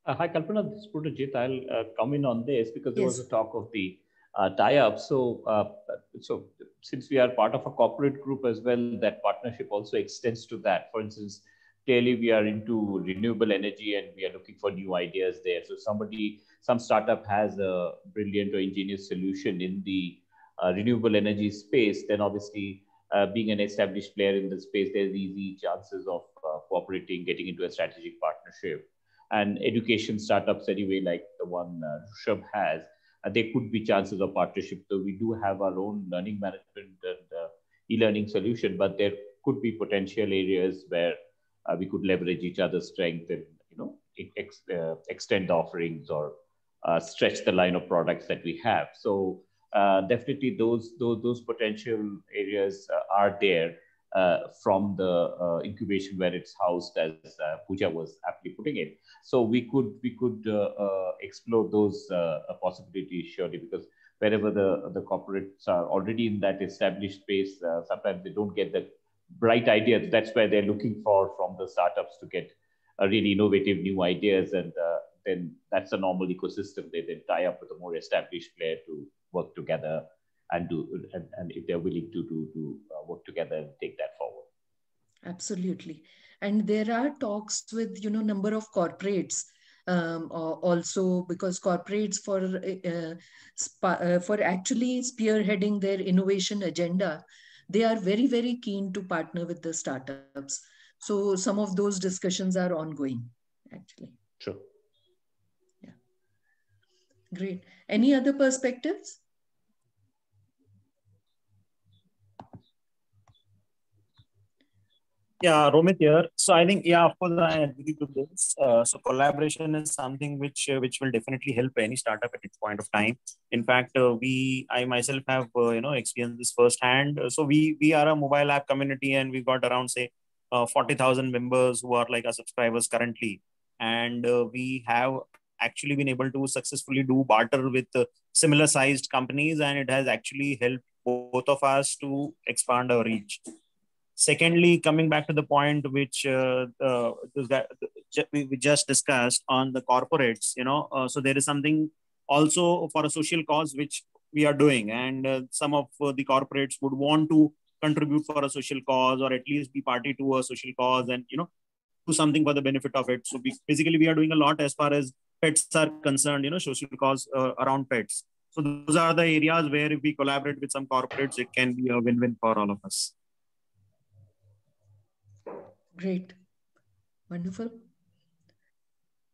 Hi, Kalpana, this is Purajit. I'll come in on this because there was Yes. a talk of the tie-up. So since we are part of a corporate group as well, that partnership also extends to that. For instance, clearly we are into renewable energy and we are looking for new ideas there. So some startup has a brilliant or ingenious solution in the renewable energy space, then obviously being an established player in the space, there's easy chances of cooperating, getting into a strategic partnership. And education startups anyway, like the one Rushabh has, there could be chances of partnership. So we do have our own learning management and e-learning solution, but there could be potential areas where we could leverage each other's strength and extend the offerings or stretch the line of products that we have. So definitely those potential areas are there from the incubation where it's housed, as Pooja was aptly putting it. So we could explore those possibilities surely, because wherever the corporates are already in that established space, sometimes they don't get the bright ideas. That's where they're looking for from the startups to get really innovative new ideas, and then that's a normal ecosystem. They then tie up with a more established player to work together and if they're willing to work together and take that forward. Absolutely. And there are talks with, number of corporates also, because corporates for actually spearheading their innovation agenda, they are very, very keen to partner with the startups. So some of those discussions are ongoing, actually. Sure. Yeah. Great. Any other perspectives? Yeah, Romit here. So I think, yeah, of course, I agree to this. So collaboration is something which will definitely help any startup at its point of time. In fact, I myself have experienced this firsthand. So we are a mobile app community, and we've got around, say, 40,000 members who are like our subscribers currently, and we have actually been able to successfully do barter with similar sized companies, and it has actually helped both of us to expand our reach. Secondly, coming back to the point which we just discussed on the corporates, so there is something also for a social cause which we are doing, and some of the corporates would want to contribute for a social cause, or at least be party to a social cause, and do something for the benefit of it. So basically, we are doing a lot as far as pets are concerned, social cause around pets. So those are the areas where if we collaborate with some corporates, it can be a win-win for all of us. Great. Wonderful.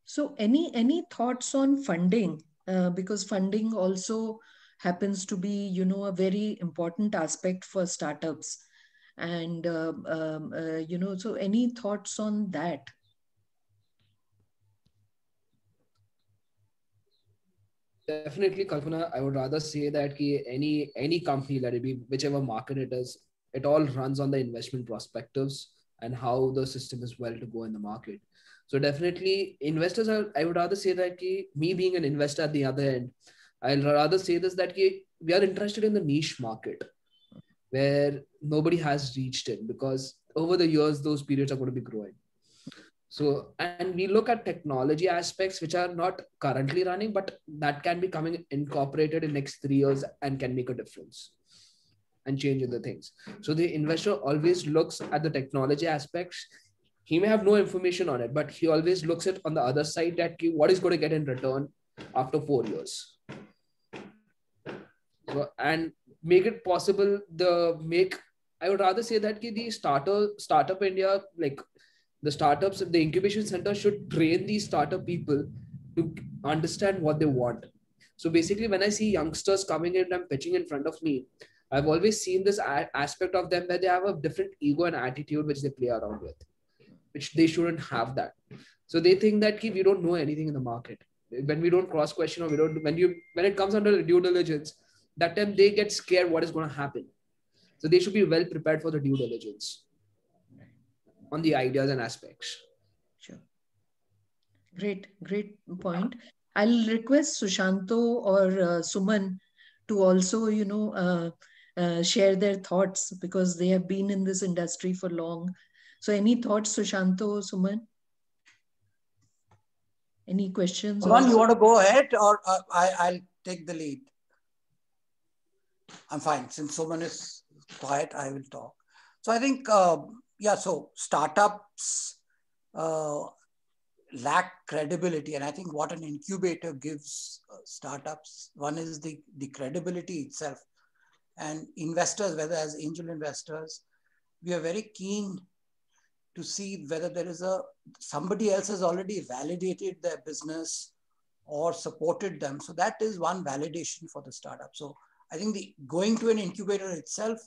So any thoughts on funding? Because funding also happens to be, a very important aspect for startups. And, so any thoughts on that? Definitely, Kalpana, I would rather say that any company, let it be whichever market it is, it all runs on the investment perspectives and how the system is well to go in the market. So definitely investors I would rather say that me being an investor at the other end, I'll rather say this, that we are interested in the niche market where nobody has reached it, because over the years, those periods are going to be growing. So, and we look at technology aspects which are not currently running, but that can be coming incorporated in next 3 years and can make a difference. and changing the things. So the investor always looks at the technology aspects. He may have no information on it, but he always looks at on the other side that what is going to get in return after 4 years. So, and make it possible, I would rather say that the startup India, like the startups, the incubation center should train these startup people to understand what they want. So basically, when I see youngsters coming in and pitching in front of me, I've always seen this aspect of them where they have a different ego and attitude which they play around with, which they shouldn't have that. So they think that we don't know anything in the market. When we don't cross question, or when it comes under due diligence, that time they get scared what is going to happen. So they should be well prepared for the due diligence on the ideas and aspects. Sure. Great point. I'll request Sushanto or Suman to also, share their thoughts, because they have been in this industry for long. So any thoughts, Sushanto, Suman? Any questions? Suman, you want to go ahead, or I'll take the lead? I'm fine. Since Suman is quiet, I will talk. So I think, so startups lack credibility. And I think what an incubator gives startups, one is the credibility itself. And investors, whether as angel investors, we are very keen to see whether there is somebody else has already validated their business or supported them. So that is one validation for the startup. So I think going to an incubator itself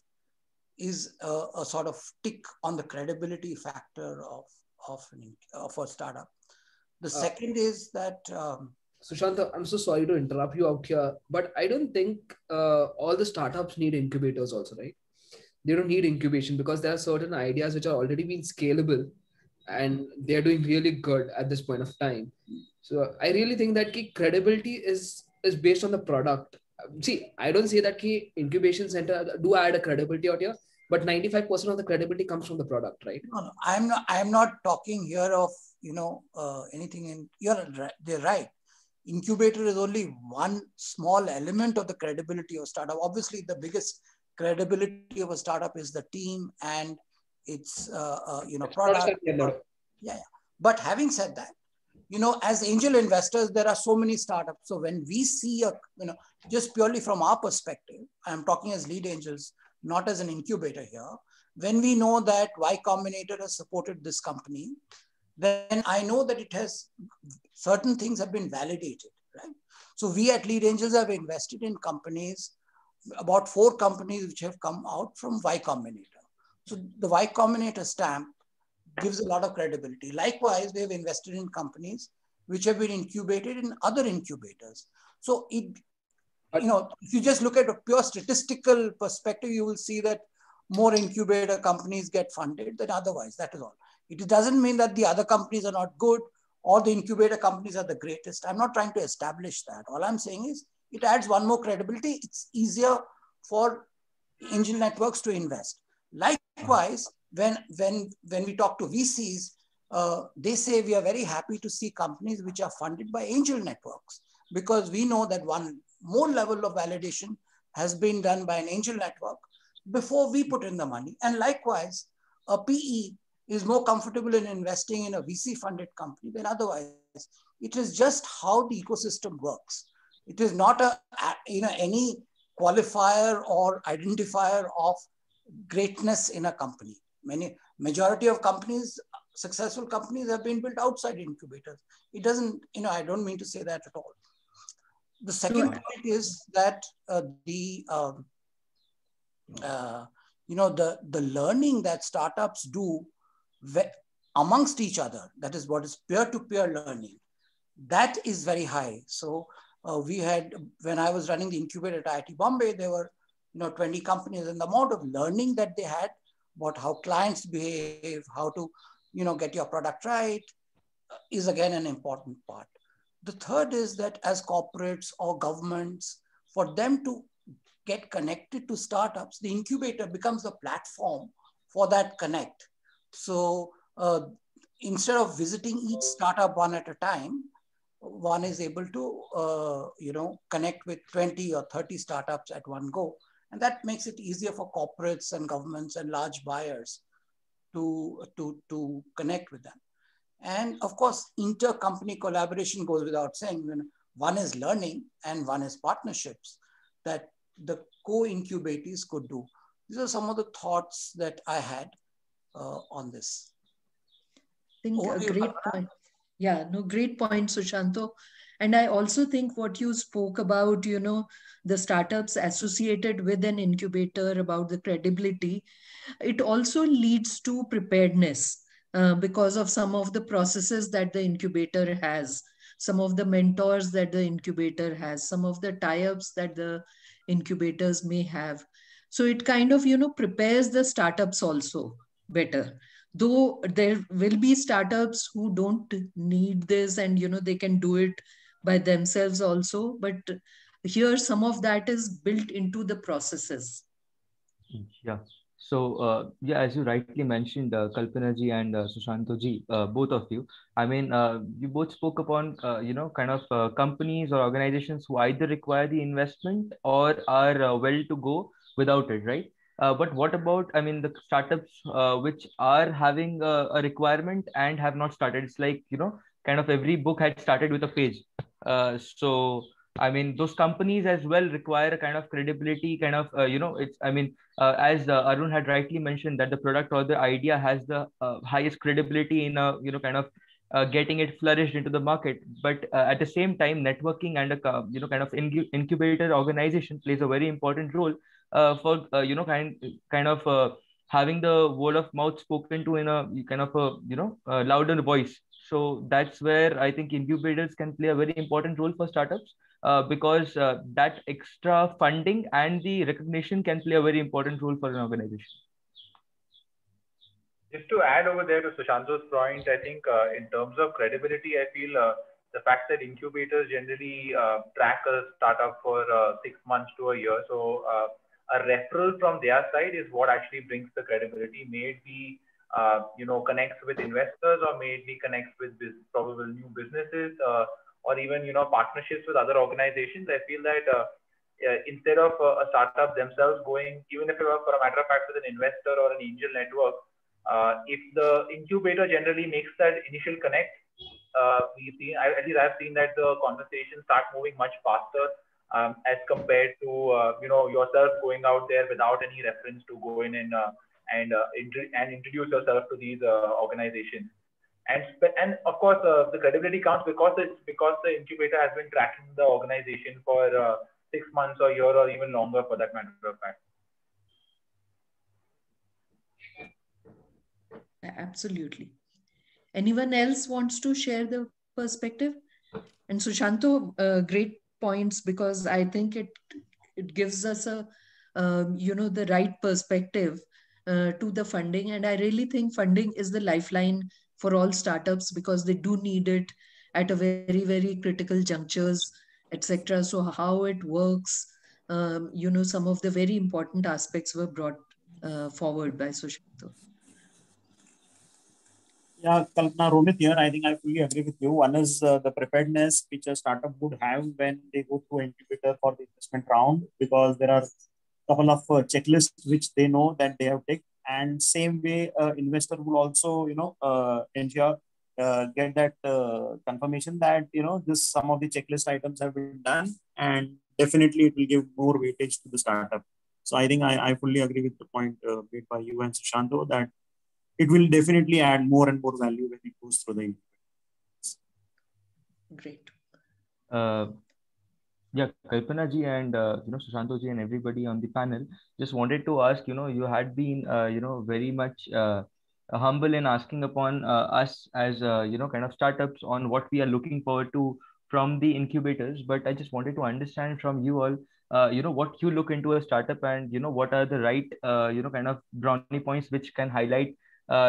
is a sort of tick on the credibility factor of a startup. The second is that... Sushant, I'm so sorry to interrupt you out here, but I don't think all the startups need incubators also, right? They don't need incubation because there are certain ideas which are already being scalable and they're doing really good at this point of time. So I really think that credibility is based on the product. See, I don't say that incubation center do add a credibility out here, but 95% of the credibility comes from the product, right? No, I'm not talking here of, anything they're right. Incubator is only one small element of the credibility of startup. Obviously, the biggest credibility of a startup is the team and its, product. Yeah. But having said that, as angel investors, there are so many startups. So when we see just purely from our perspective, I'm talking as lead angels, not as an incubator here. When we know that Y Combinator has supported this company, then I know that certain things have been validated, right? So we at Lead Angels have invested in companies, about 4 companies which have come out from Y Combinator. So the Y Combinator stamp gives a lot of credibility. Likewise, we have invested in companies which have been incubated in other incubators. So if you just look at a pure statistical perspective, you will see that more incubator companies get funded than otherwise. That is all. It doesn't mean that the other companies are not good or the incubator companies are the greatest. I'm not trying to establish that. All I'm saying is it adds one more credibility. It's easier for angel networks to invest. Likewise, when we talk to VCs, they say we are very happy to see companies which are funded by angel networks, because we know that one more level of validation has been done by an angel network before we put in the money. And likewise, a PE is more comfortable in investing in a VC-funded company than otherwise. It is just how the ecosystem works. It is not any qualifier or identifier of greatness in a company. Majority of companies, successful companies, have been built outside incubators. It doesn't, I don't mean to say that at all. The second point is that the learning that startups do amongst each other, that is what is peer-to-peer learning, that is very high. So we had, when I was running the incubator at IIT Bombay, there were 20 companies, and the amount of learning that they had about how clients behave, how to get your product right, is again an important part. The third is that as corporates or governments, for them to get connected to startups, the incubator becomes a platform for that connect. So instead of visiting each startup one at a time, one is able to connect with 20 or 30 startups at one go. And that makes it easier for corporates and governments and large buyers to connect with them. And of course, inter-company collaboration goes without saying. When one is learning and one is partnerships that the co-incubators could do. These are some of the thoughts that I had on this. I think a great point. Yeah, no, great point, Sushanto. And I also think what you spoke about, the startups associated with an incubator, about the credibility, it also leads to preparedness because of some of the processes that the incubator has, some of the mentors that the incubator has, some of the tie-ups that the incubators may have. So it kind of, prepares the startups also better. Though there will be startups who don't need this and, they can do it by themselves also. But here, some of that is built into the processes. Yeah. So, yeah, as you rightly mentioned, Kalpana ji and Sushanto ji, both of you, I mean, you both spoke upon, kind of companies or organizations who either require the investment or are well to go without it, right? But what about, I mean, the startups which are having a requirement and have not started? It's like, kind of every book had started with a page. So, I mean, those companies as well require a kind of credibility, kind of, it's, I mean, as Arun had rightly mentioned, that the product or the idea has the highest credibility in a, kind of getting it flourished into the market. But at the same time, networking and a, kind of incubator organization plays a very important role for, kind of having the word of mouth spoken to in a kind of a, louder voice. So that's where I think incubators can play a very important role for startups. Because that extra funding and the recognition can play a very important role for an organization. Just to add over there to Sushanto's point, I think in terms of credibility, I feel the fact that incubators generally track a startup for 6 months to a year. So a referral from their side is what actually brings the credibility. May it be, connects with investors, or may it be connects with probable new businesses, or even, partnerships with other organizations. I feel that instead of a startup themselves going, even if it were for a matter of fact with an investor or an angel network, if the incubator generally makes that initial connect, at least I've seen that the conversations start moving much faster as compared to, yourself going out there without any reference to go in and introduce yourself to these organizations. And of course, the credibility counts because the incubator has been tracking the organization for 6 months or a year or even longer, for that matter of fact. Absolutely. Anyone else wants to share the perspective? And Sushanto, great points, because I think it gives us a the right perspective to the funding. And I really think funding is the lifeline for all startups, because they do need it at a very, very critical junctures, etc. So how it works, some of the very important aspects were brought forward by Sushanto. Yeah, Kalpana, Romit here. I think I fully agree with you. One is the preparedness which a startup would have when they go to incubator for the investment round, because there are a couple of checklists which they know that they have ticked. And same way, investor will also, ensure get that confirmation that this some of the checklist items have been done, and definitely it will give more weightage to the startup. So I think I fully agree with the point made by you and Sushanto, that it will definitely add more and more value when it goes through the incubator. Great. Yeah, Kalpana ji and Sushanto ji and everybody on the panel, just wanted to ask, you had been very much humble in asking upon us as kind of startups on what we are looking forward to from the incubators. But I just wanted to understand from you all, what you look into a startup, and what are the right kind of brownie points which can highlight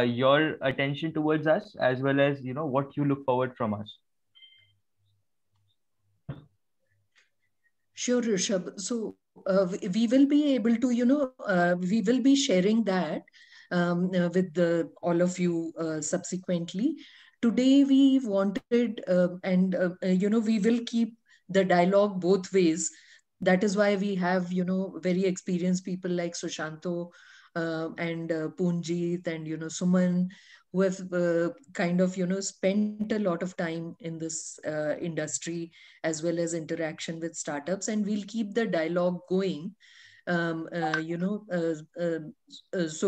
your attention towards us, as well as what you look forward from us. Sure, Rishabh. So we will be able to, we will be sharing that with all of you subsequently. Today we wanted, we will keep the dialogue both ways. That is why we have, very experienced people like Sushanto and Poonjit and, Suman, who have kind of, spent a lot of time in this industry as well as interaction with startups. And we'll keep the dialogue going. So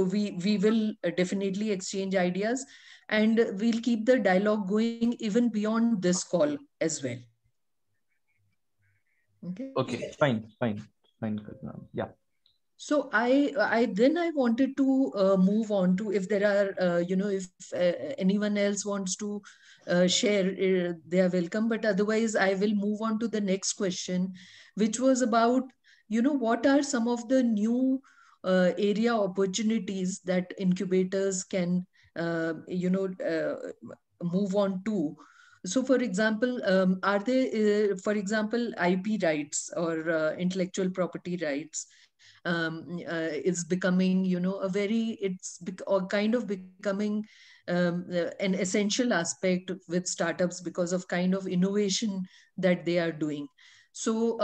we will definitely exchange ideas, and we'll keep the dialogue going even beyond this call as well. Okay, fine. Yeah. So I wanted to move on to, if there are, if anyone else wants to share, they are welcome. But otherwise, I will move on to the next question, which was about, what are some of the new area opportunities that incubators can, move on to. So, for example, are there, for example, IP rights or intellectual property rights? Is becoming, or kind of becoming an essential aspect with startups because of kind of innovation that they are doing. So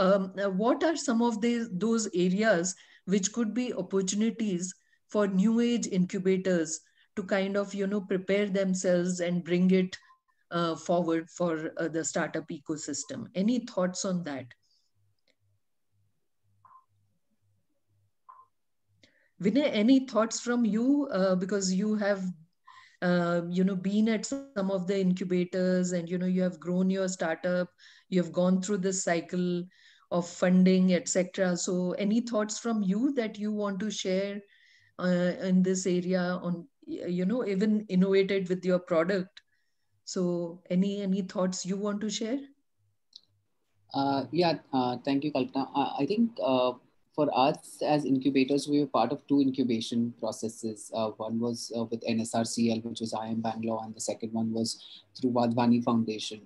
what are some of those areas which could be opportunities for new age incubators to kind of, prepare themselves and bring it forward for the startup ecosystem? Any thoughts on that? Vinay, any thoughts from you? Because you have, been at some of the incubators, and, you have grown your startup, you have gone through this cycle of funding, etc. So any thoughts from you that you want to share in this area on, even innovated with your product? So any thoughts you want to share? Thank you, Kalpana. I think for us as incubators, we were part of two incubation processes. One was with NSRCL, which was IIM Bangalore, and the second one was through Wadhwani Foundation.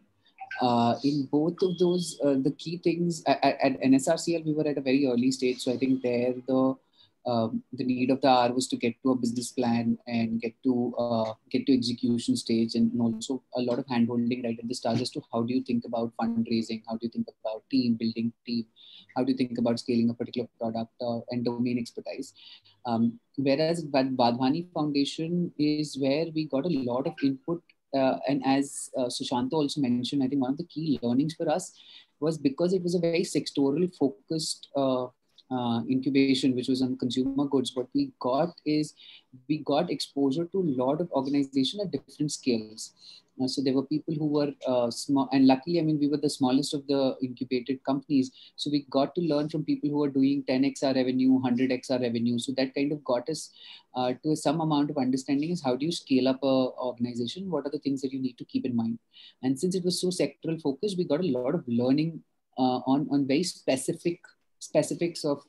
In both of those, the key things at NSRCL, we were at a very early stage. So I think there the need of the hour was to get to a business plan and get to execution stage, and also a lot of handholding right at the start as to how do you think about fundraising, how do you think about building team, how do you think about scaling a particular product and domain expertise. Whereas Wadhwani Foundation is where we got a lot of input. And as Sushanto also mentioned, I think one of the key learnings for us was because it was a very sectoral focused incubation, which was on consumer goods. What we got is we got exposure to a lot of organizations at different scales. So there were people who were small, and luckily, I mean, we were the smallest of the incubated companies. So we got to learn from people who are doing 10x revenue, 100x revenue. So that kind of got us to some amount of understanding is how do you scale up a organization? What are the things that you need to keep in mind? And since it was so sectoral focused, we got a lot of learning on very specifics of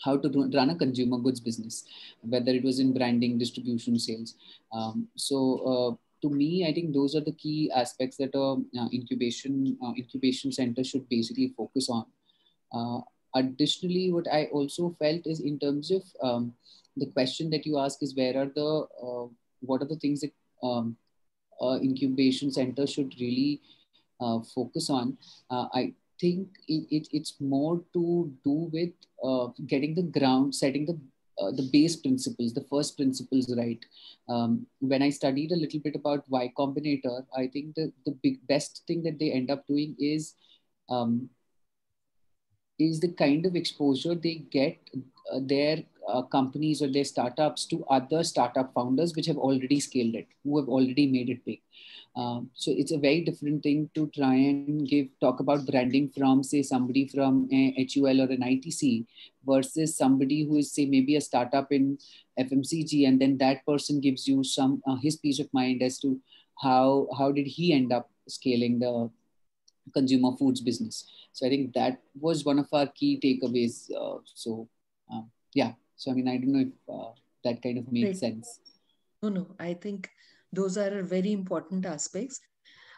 how to run a consumer goods business, whether it was in branding, distribution, sales. To me, I think those are the key aspects that incubation center should basically focus on. Additionally, what I also felt is in terms of the question that you ask is what are the things that incubation center should really focus on. I think it's more to do with getting the ground, setting the base principles, the first principles right. When I studied a little bit about Y Combinator, I think the best thing that they end up doing is the kind of exposure they get their companies or their startups to other startup founders which have already scaled it, who have already made it big. So it's a very different thing to try and talk about branding from, say, somebody from a HUL or an ITC versus somebody who is, say, maybe a startup in FMCG, and then that person gives you some his peace of mind as to how did he end up scaling the consumer foods business. So I think that was one of our key takeaways. So I mean, I don't know if that kind of makes sense. No, I think those are very important aspects.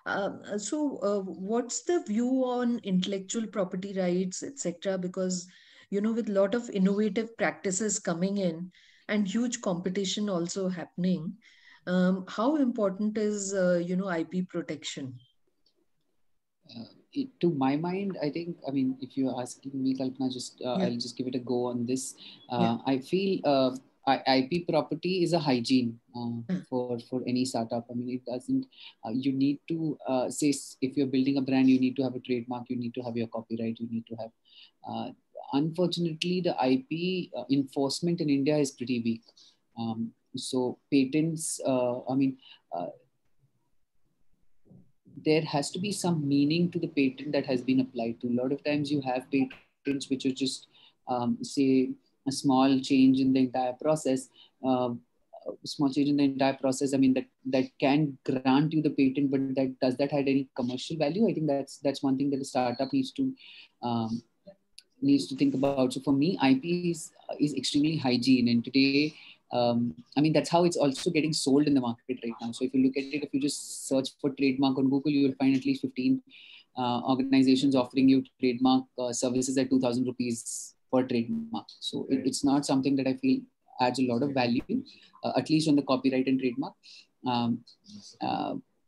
What's the view on intellectual property rights, etc.? Because, with a lot of innovative practices coming in and huge competition also happening, how important is, IP protection? to my mind, I think, I mean, if you're asking me, Kalpana, I'll just give it a go on this. I feel IP property is a hygiene for any startup. I mean, it doesn't, you need to say, if you're building a brand, you need to have a trademark, you need to have your copyright, you need to have, unfortunately, the IP enforcement in India is pretty weak. So patents, there has to be some meaning to the patent that has been applied to. A lot of times you have patents which are just, say, a small change in the entire process. I mean, that can grant you the patent, but does that have any commercial value? I think that's one thing that a startup needs to think about. So for me, IP is extremely hygiene, and today, I mean, that's how it's also getting sold in the market right now. So if you look at it, if you just search for trademark on Google, you will find at least 15 organizations offering you trademark services at 2,000 rupees per trademark. So it's not something that I feel adds a lot of value, at least on the copyright and trademark.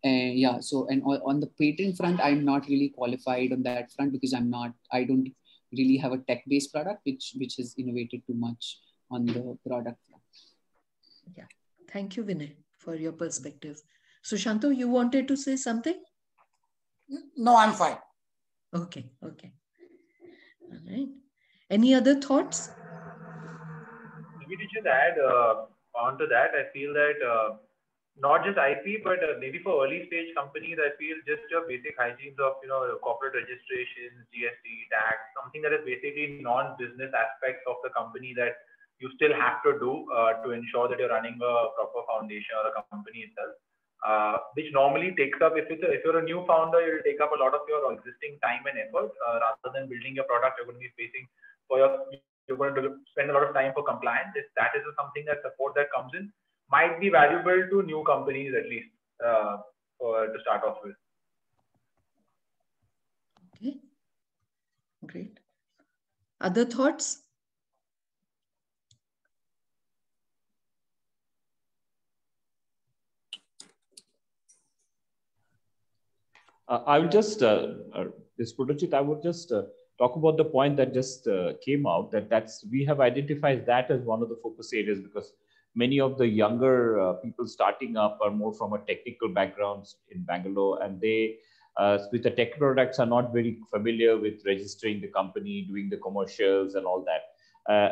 Yeah, so, and on the patent front, I'm not really qualified on that front because I don't really have a tech-based product which has innovated too much on the product front. Yeah, thank you, Vinay, for your perspective. Sushanta, you wanted to say something? No, I'm fine. Okay. All right. Any other thoughts? Maybe to just add on to that, I feel that not just IP, but maybe for early stage companies, I feel just your basic hygienes of, corporate registrations, GST, tax, something that is basically non-business aspects of the company that you still have to do to ensure that you're running a proper foundation or a company itself, which normally takes up, if you're a new founder, it will take up a lot of your existing time and effort rather than building your product. You're going to be facing you're going to spend a lot of time for compliance. If that is something that support that comes in, might be valuable to new companies at least to start off with. Okay, great. Other thoughts? I will just, Purajit, I would just talk about the point that just came out, we have identified that as one of the focus areas because many of the younger people starting up are more from a technical backgrounds in Bangalore, and they, with the tech products, are not very familiar with registering the company, doing the commercials and all that.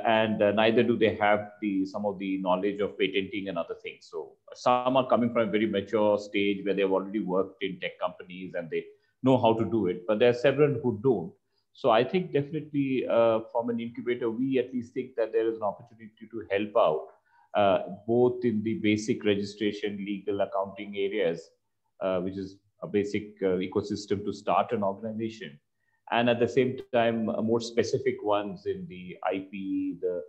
And neither do they have some of the knowledge of patenting and other things. So some are coming from a very mature stage where they've already worked in tech companies and they know how to do it, but there are several who don't. So I think definitely from an incubator, we at least think that there is an opportunity to help out both in the basic registration, legal, accounting areas, which is a basic ecosystem to start an organization. And at the same time, more specific ones in the IP, the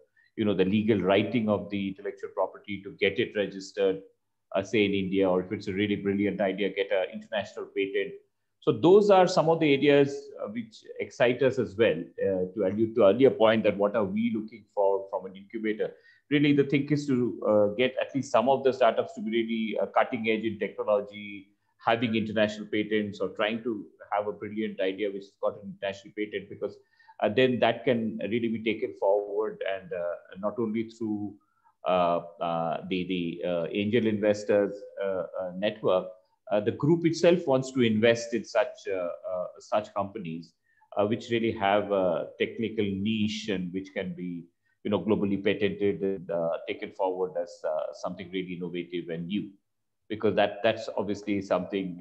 legal writing of the intellectual property to get it registered, say in India, or if it's a really brilliant idea, get an international patent. So those are some of the areas which excite us as well. To allude to earlier point that what are we looking for from an incubator? Really, the thing is to get at least some of the startups to be really cutting edge in technology, having international patents, or trying to have a brilliant idea which has got an international patent, because then that can really be taken forward, and not only through the angel investors network. The group itself wants to invest in such companies which really have a technical niche and which can be globally patented and taken forward as something really innovative and new. Because that's obviously something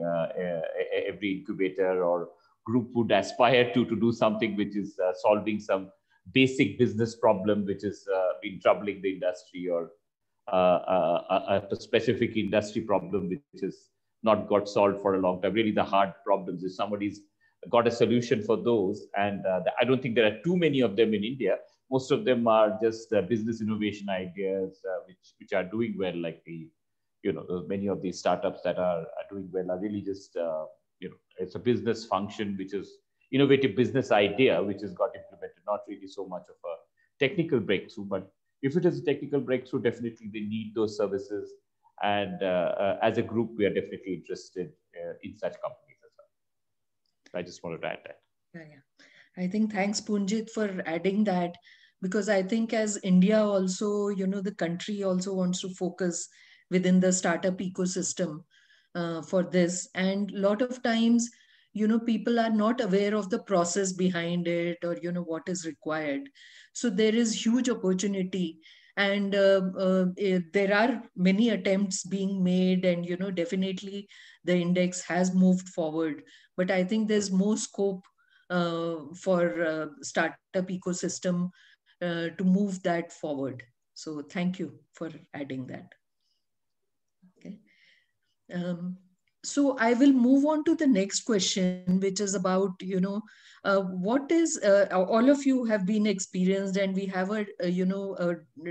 every incubator or group would aspire to do something which is solving some basic business problem which has been troubling the industry, or a specific industry problem which has not got solved for a long time. Really the hard problems, if somebody's got a solution for those, and I don't think there are too many of them in India. Most of them are just business innovation ideas which are doing well, like many of these startups that are doing well are really just, it's a business function, which is innovative business idea, which has got implemented, not really so much of a technical breakthrough. But if it is a technical breakthrough, definitely they need those services. And as a group, we are definitely interested in such companies as I just wanted to add that. Yeah. I think thanks, Punjit, for adding that, because I think as India also, the country also wants to focus within the startup ecosystem for this. And a lot of times, people are not aware of the process behind it, or, what is required. So there is huge opportunity. And there are many attempts being made, and, definitely the index has moved forward. But I think there's more scope for startup ecosystem to move that forward. So thank you for adding that. Okay. So I will move on to the next question, which is about, what is, all of you have been experienced, and we have a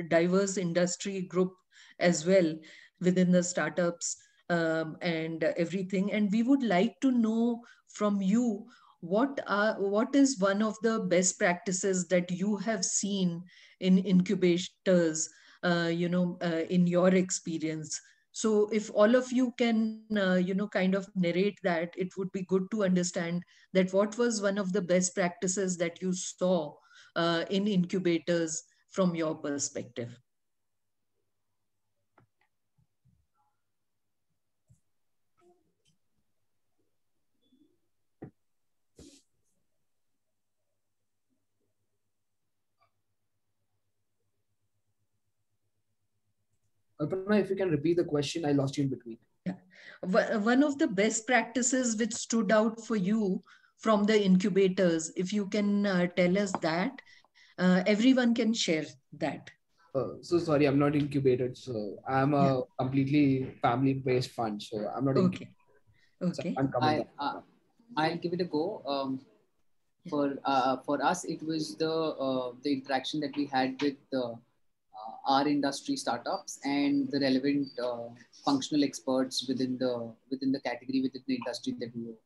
diverse industry group as well within the startups and everything. And we would like to know from you, what is one of the best practices that you have seen in incubators, in your experience? So if all of you can, kind of narrate that, it would be good to understand that what was one of the best practices that you saw in incubators from your perspective. Kalpana, if you can repeat the question, I lost you in between. Yeah. One of the best practices which stood out for you from the incubators, if you can tell us that, everyone can share that. So sorry, I'm not incubated. So I'm a completely family-based fund. So I'm not okay. Okay. So I'll give it a go. For us, it was the interaction that we had with our industry startups and the relevant functional experts within the category, within the industry that we were.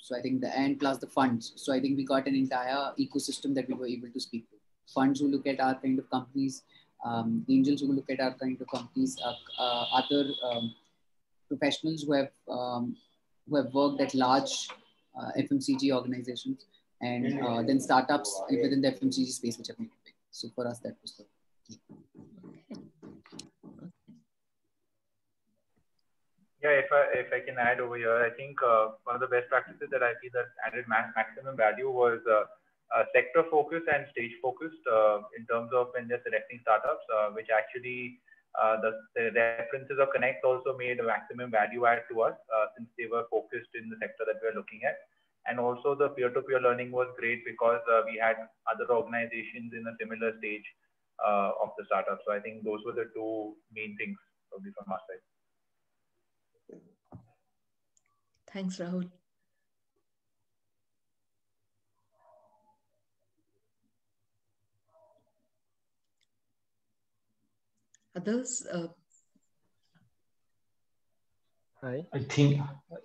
So I think and plus the funds. So I think we got an entire ecosystem that we were able to speak to. Funds who look at our kind of companies, angels who look at our kind of companies, other professionals who have worked at large FMCG organizations, and then startups within the FMCG space which have made it big. So for us, that was the key. Yeah, if I can add over here, I think one of the best practices that I feel that added maximum value was sector focused and stage focused in terms of when they're selecting startups, which actually the references of Connect also made a maximum value add to us since they were focused in the sector that we're looking at. And also the peer-to-peer learning was great because we had other organizations in a similar stage of the startup. So I think those were the two main things probably from our side. Thanks, Rahul. Others? Hi. I think,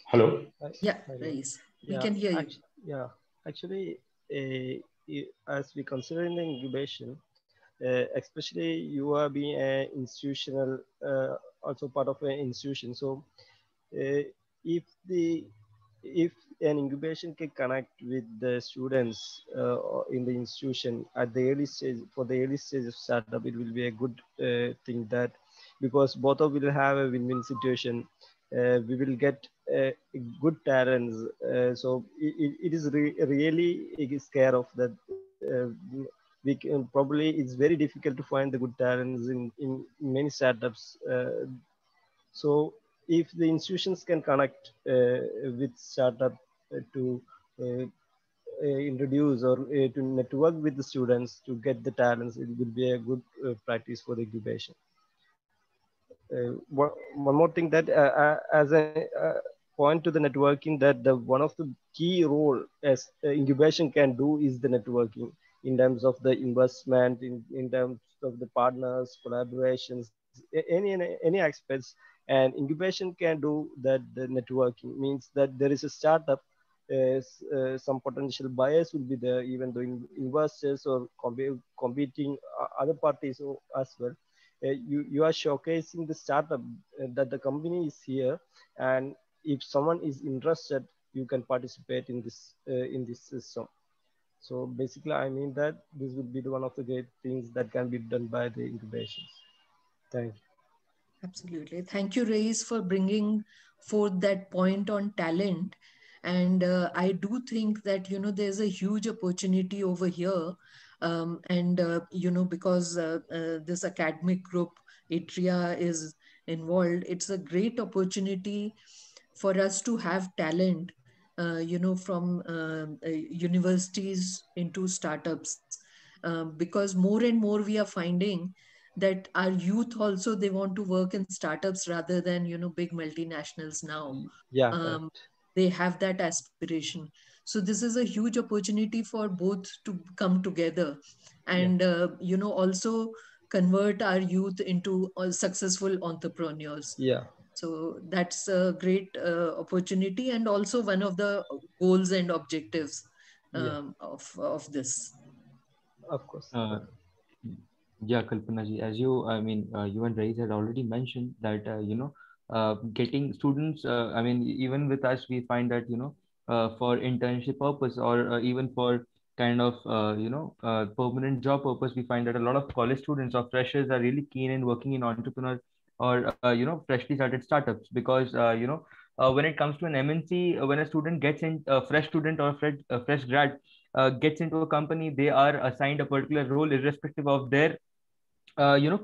hello? Yeah, Rais. We can hear you. Yeah, actually, as we consider in the incubation, especially you are being an institutional, also part of an institution. So if an incubation can connect with the students in the institution at the early stage, for the early stage of startup, it will be a good thing, that because both of will have a win-win situation. We will get good talents. So it is really scare of that. We can probably, it's very difficult to find the good talents in many startups. So if the institutions can connect with startup to introduce or to network with the students to get the talents, it will be a good practice for the incubation. One more thing, that as a point to the networking, that one of the key role as incubation can do is the networking in terms of the investment, in terms of the partners, collaborations, any aspects. And incubation can do that. The networking means that there is a startup, some potential buyers will be there, even though investors or competing other parties as well. You are showcasing the startup that the company is here, and if someone is interested you can participate in this system. So basically, I mean that this would be one of the great things that can be done by the incubations. Thank you. Absolutely. Thank you, Rais, for bringing forth that point on talent. And I do think that, there's a huge opportunity over here. Because this academic group, Atria, is involved, it's a great opportunity for us to have talent, from universities into startups. Because more and more we are finding that our youth also, they want to work in startups rather than big multinationals now. Yeah, they have that aspiration. So this is a huge opportunity for both to come together and also convert our youth into successful entrepreneurs. Yeah. So that's a great opportunity, and also one of the goals and objectives of this. Of course. Yeah, Kalpana ji, as you and Rais had already mentioned that, getting students, even with us, we find that, for internship purpose or even for kind of, permanent job purpose, we find that a lot of college students or freshers are really keen in working in entrepreneur or, freshly started startups because, when it comes to an MNC, when a student gets in, a fresh student or a fresh grad gets into a company, they are assigned a particular role irrespective of their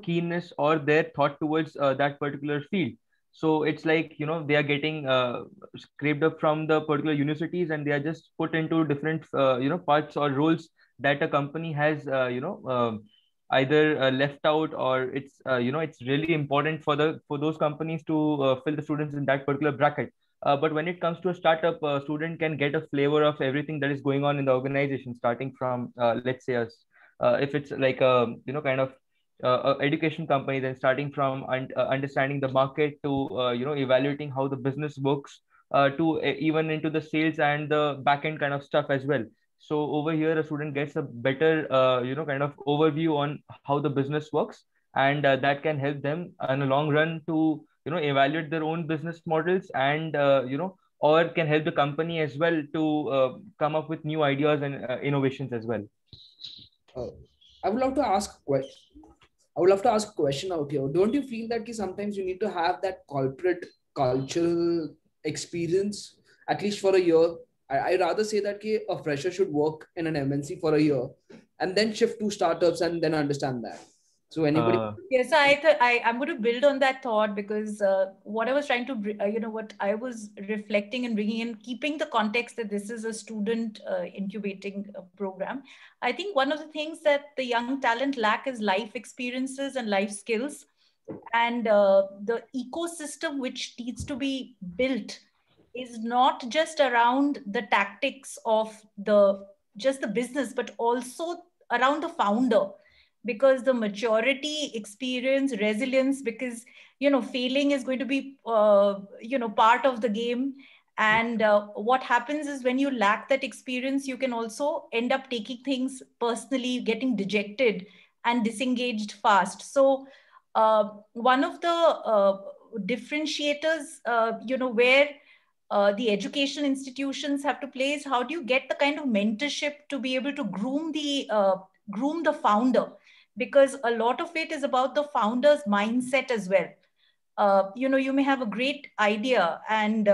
keenness or their thought towards that particular field. So it's like they are getting scraped up from the particular universities and they are just put into different parts or roles that a company has either left out, or it's it's really important for those companies to fill the students in that particular bracket. But when it comes to a startup, a student can get a flavor of everything that is going on in the organization, starting from let's say if it's like a kind of education company, then starting from understanding the market to evaluating how the business works, to even into the sales and the back end kind of stuff as well. So over here a student gets a better kind of overview on how the business works, and that can help them in the long run to evaluate their own business models, and or can help the company as well to come up with new ideas and innovations as well. I would love to ask a question out here. Don't you feel that sometimes you need to have that corporate cultural experience at least for a year? I rather say that a fresher should work in an MNC for a year and then shift to startups and then understand that. So anybody? Yes, I'm going to build on that thought, because what I was trying to, what I was reflecting and bringing in, keeping the context that this is a student incubating program. I think one of the things that the young talent lack is life experiences and life skills, and the ecosystem which needs to be built is not just around the tactics of just the business, but also around the founder. Because the maturity, experience, resilience, because failing is going to be part of the game. And what happens is, when you lack that experience, you can also end up taking things personally, getting dejected and disengaged fast. So one of the differentiators where the education institutions have to play is, how do you get the kind of mentorship to be able to groom the founder? Because a lot of it is about the founder's mindset as well. You may have a great idea, and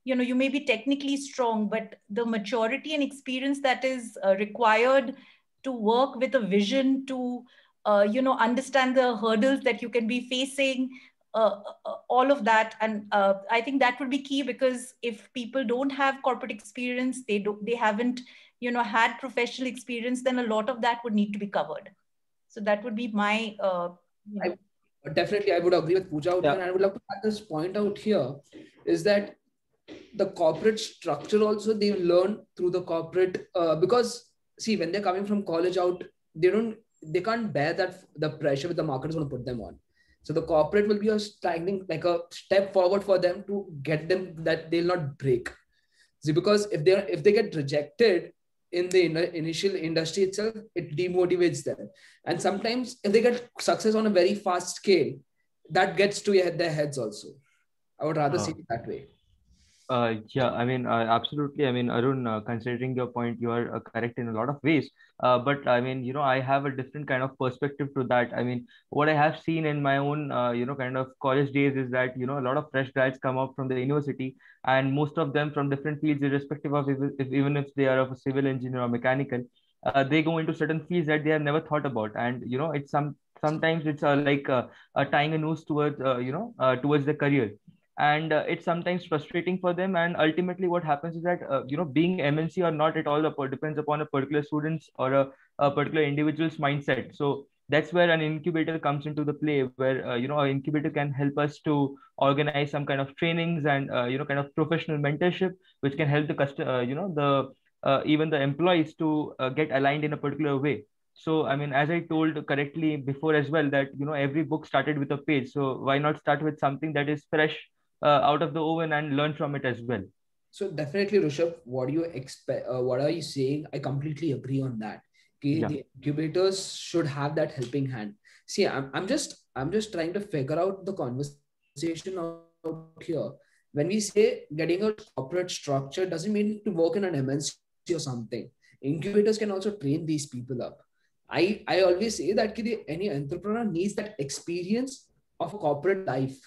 you may be technically strong, but the maturity and experience that is required to work with a vision, to understand the hurdles that you can be facing, all of that. And I think that would be key, because if people don't have corporate experience, they haven't had professional experience, then a lot of that would need to be covered. So that would be my definitely, I would agree with Pooja out here, and I would love to add this point out here, is that the corporate structure also, they learn through the corporate, because see, when they're coming from college out, they can't bear that the pressure that the market is going to put them on. So the corporate will be a step forward for them to get them that they'll not break. See, because if they get rejected in the initial industry itself, it demotivates them. And sometimes if they get success on a very fast scale, that gets to their heads also. I would rather see it that way. Yeah, I mean, absolutely. I mean, Arun, considering your point, you are correct in a lot of ways. But I mean, I have a different kind of perspective to that. I mean, what I have seen in my own, kind of college days is that, a lot of fresh grads come up from the university, and most of them from different fields, irrespective of even if they are of a civil engineer or mechanical, they go into certain fields that they have never thought about. And, it's sometimes it's tying a noose towards, towards the career, and it's sometimes frustrating for them. And ultimately what happens is that being MNC or not at all depends upon a particular student's or a particular individual's mindset. So that's where an incubator comes into the play, where an incubator can help us to organize some kind of trainings and kind of professional mentorship, which can help the even the employees to get aligned in a particular way. So I mean, as I told correctly before as well, that every book started with a page, so why not start with something that is fresh out of the oven and learn from it as well. So definitely, Rishabh, what do you expect? What are you saying? I completely agree on that. Okay, yeah. The incubators should have that helping hand. See, I'm just trying to figure out the conversation out here. When we say getting a corporate structure doesn't mean to work in an MNC or something. Incubators can also train these people up. I always say that any entrepreneur needs that experience of a corporate life,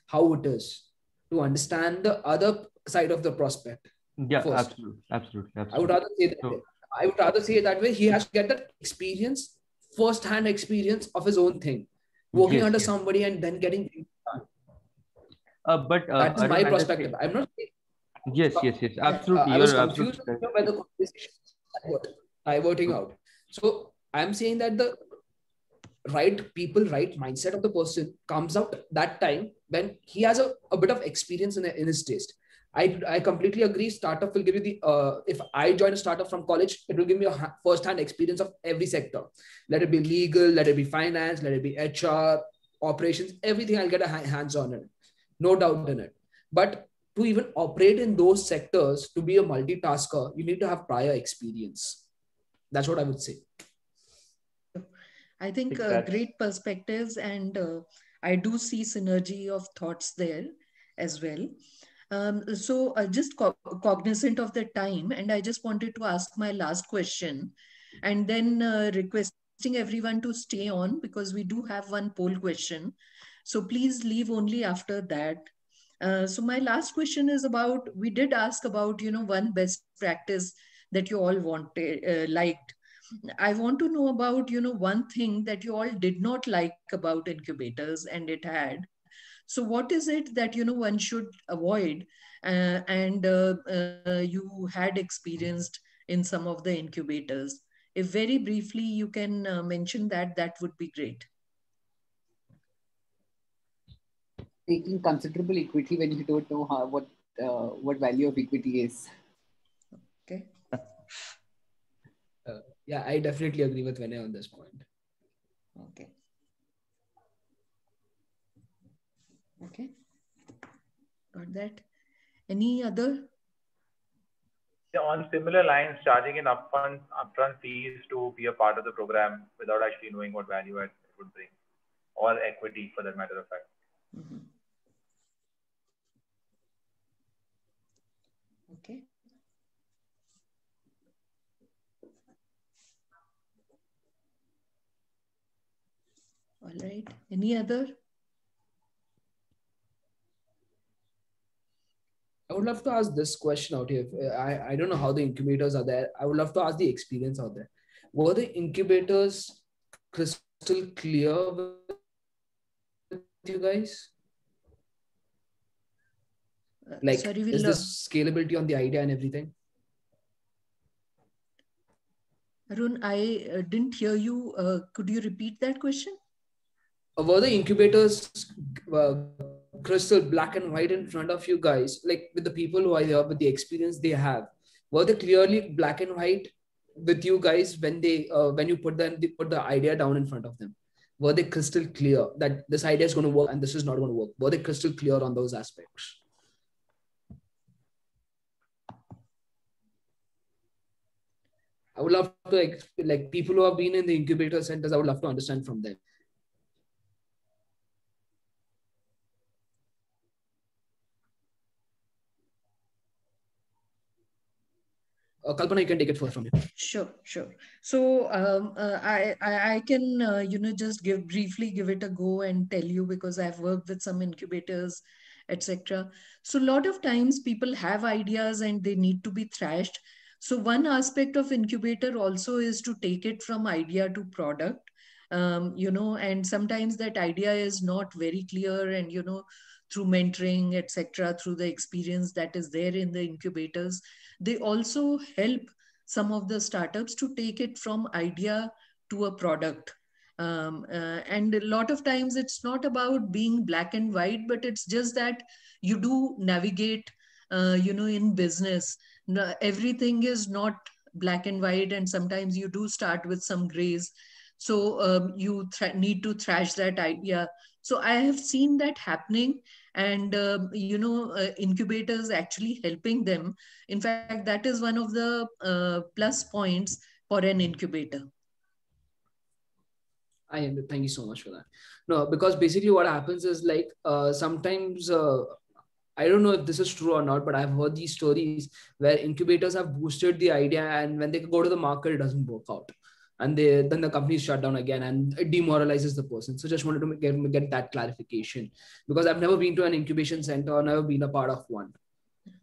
how it is, to understand the other side of the prospect. Yeah, absolutely. I would rather say that. So, I would rather say it that way. He has to get that experience, first-hand experience of his own thing, working under somebody and then getting things done. But that's my perspective. I'm not. Yes, absolutely. I was confused by the conversation diverting out. So I'm saying that the right people, right mindset of the person comes out that time when he has a bit of experience in his taste. I completely agree. Startup will give you the, if I join a startup from college, it will give me a first-hand experience of every sector. Let it be legal, let it be finance, let it be HR, operations, everything I'll get a hands-on in it. No doubt in it. But to even operate in those sectors, to be a multitasker, you need to have prior experience. That's what I would say. I think great perspectives, and I do see synergy of thoughts there as well. So just cognizant of the time, and I just wanted to ask my last question, and then requesting everyone to stay on because we do have one poll question. So please leave only after that. So my last question is about, we did ask about, one best practice that you all wanted, liked. I want to know about, one thing that you all did not like about incubators and it had. So what is it that, one should avoid and you had experienced in some of the incubators? If very briefly you can mention that, that would be great. Taking considerable equity when you don't know what value of equity is. Okay. Yeah, I definitely agree with Vinay on this point. Okay. Okay. Got that. Any other? Yeah, on similar lines, charging an upfront fees to be a part of the program without actually knowing what value it would bring, or equity for that matter of fact. Mm-hmm. Okay. All right. Any other? I would love to ask this question out here. I don't know how the incubators are there. I would love to ask the experience out there. Were the incubators crystal clear with you guys? Like, sorry, is this scalability on the idea and everything? Arun, I didn't hear you. Could you repeat that question? Were the incubators crystal black and white in front of you guys, like with the people who are here, with the experience they have? Were they clearly black and white with you guys when they when you put the idea down in front of them? Were they crystal clear that this idea is going to work and this is not going to work? Were they crystal clear on those aspects? I would love to, like people who have been in the incubator centers, I would love to understand from them. Kalpana, you can take it from here. Sure, sure. So I can just briefly give it a go and tell you, because I've worked with some incubators, etc. So a lot of times people have ideas and they need to be thrashed. So one aspect of incubator also is to take it from idea to product. And sometimes that idea is not very clear, and through mentoring, etc., through the experience that is there in the incubators, they also help some of the startups to take it from idea to a product. And a lot of times it's not about being black and white, but it's just that you do navigate, in business. Everything is not black and white, and sometimes you do start with some grays. So you need to thrash that idea. So I have seen that happening, and incubators actually helping them. In fact, that is one of the plus points for an incubator. Thank you so much for that. No, because basically what happens is like sometimes I don't know if this is true or not, but I've heard these stories where incubators have boosted the idea, and when they go to the market, it doesn't work out, and then the company is shut down again, and it demoralizes the person. So just wanted to get that clarification, because I've never been to an incubation center or never been a part of one.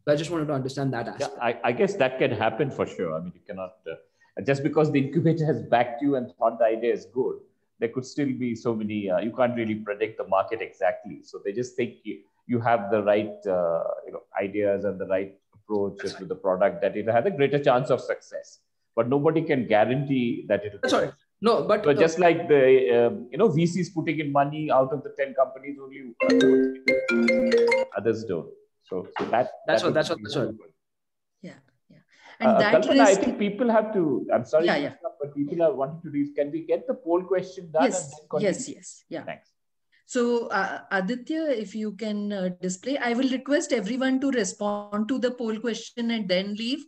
So I just wanted to understand that aspect. Yeah, I guess that can happen for sure. I mean, you cannot just because the incubator has backed you and thought the idea is good, there could still be so many. You can't really predict the market exactly. So they just think you have the right ideas and the right approach to the product, that it has a greater chance of success. But nobody can guarantee that it will. Sorry, no, but so just like the VCs putting in money, out of the 10 companies, only others don't. So that's what. Yeah. And that Kalpana, I think people have to. I'm sorry, but people are wanting to read. Can we get the poll question done? Yes. Yeah. Thanks. So Aditya, if you can display, I will request everyone to respond to the poll question and then leave.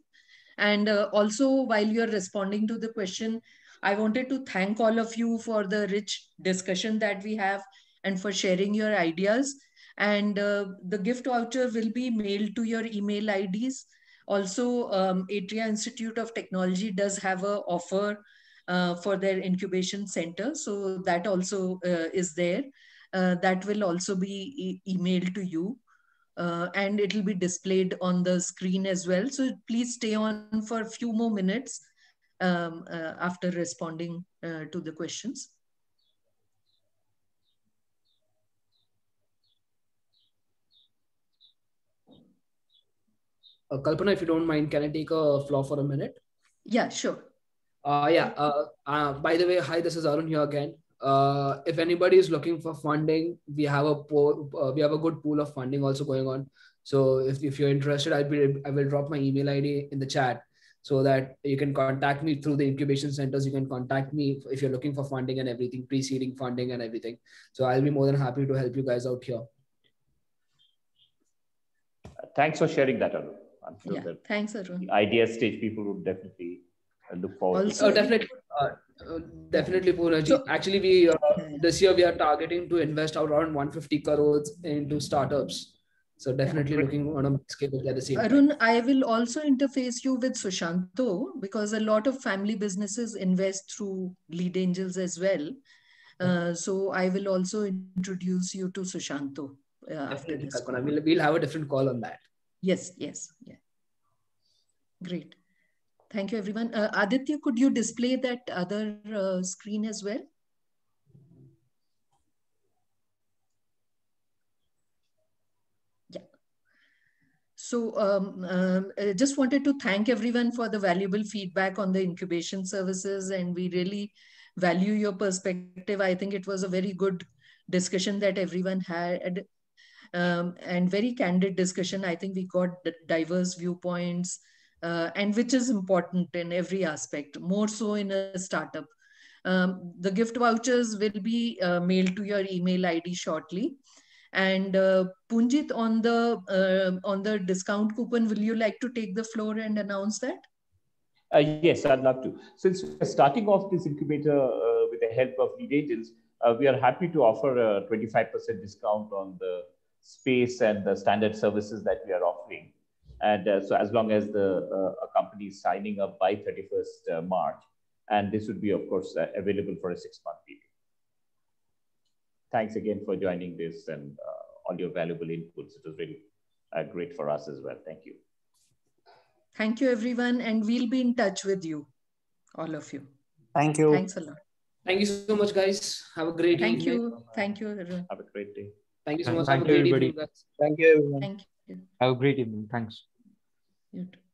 And also, while you're responding to the question, I wanted to thank all of you for the rich discussion that we have and for sharing your ideas. And the gift voucher will be mailed to your email IDs. Also, Atria Institute of Technology does have an offer for their incubation center. So that also is there. That will also be emailed to you. And it will be displayed on the screen as well. So please stay on for a few more minutes after responding to the questions. Kalpana, if you don't mind, can I take a floor for a minute? Yeah, sure. By the way, hi, this is Arun here again. If anybody is looking for funding, we have a good pool of funding also going on. So if you're interested, I will drop my email ID in the chat so that you can contact me through the incubation centers. You can contact me if you're looking for funding and everything, pre-seeding funding and everything. So I'll be more than happy to help you guys out here. Thanks for sharing that, Arun. I'm sure that thanks, Arun. The idea stage people would definitely look forward also, to it. Definitely, Poornaji. So, actually, we this year we are targeting to invest around 150 crores into startups. So definitely looking on a scale at the same Arun, time. I will also interface you with Sushanto, because a lot of family businesses invest through lead angels as well. So I will also introduce you to Sushanto after this. We'll have a different call on that. Yes. Yeah. Great. Thank you, everyone. Aditya, could you display that other screen as well? Yeah. So just wanted to thank everyone for the valuable feedback on the incubation services, and we really value your perspective. I think it was a very good discussion that everyone had, and very candid discussion. I think we got diverse viewpoints, and which is important in every aspect, more so in a startup. The gift vouchers will be mailed to your email ID shortly. And Punjit, on the discount coupon, will you like to take the floor and announce that? Yes, I'd love to. Since we're starting off this incubator with the help of lead agents, we are happy to offer a 25% discount on the space and the standard services that we are offering. And so as long as a company is signing up by 31st March, and this would be, of course, available for a 6-month period. Thanks again for joining this and all your valuable inputs. It was really great for us as well. Thank you. Thank you, everyone. And we'll be in touch with you, all of you. Thank you. Thanks a lot. Thank you so much, guys. Have a great evening. Thank you. Thank you, everyone. Have a great day. Thank you so much. Thank Have a great everybody. evening, guys. Thank you, everyone. Thank you. Have a great evening. Thanks. You too.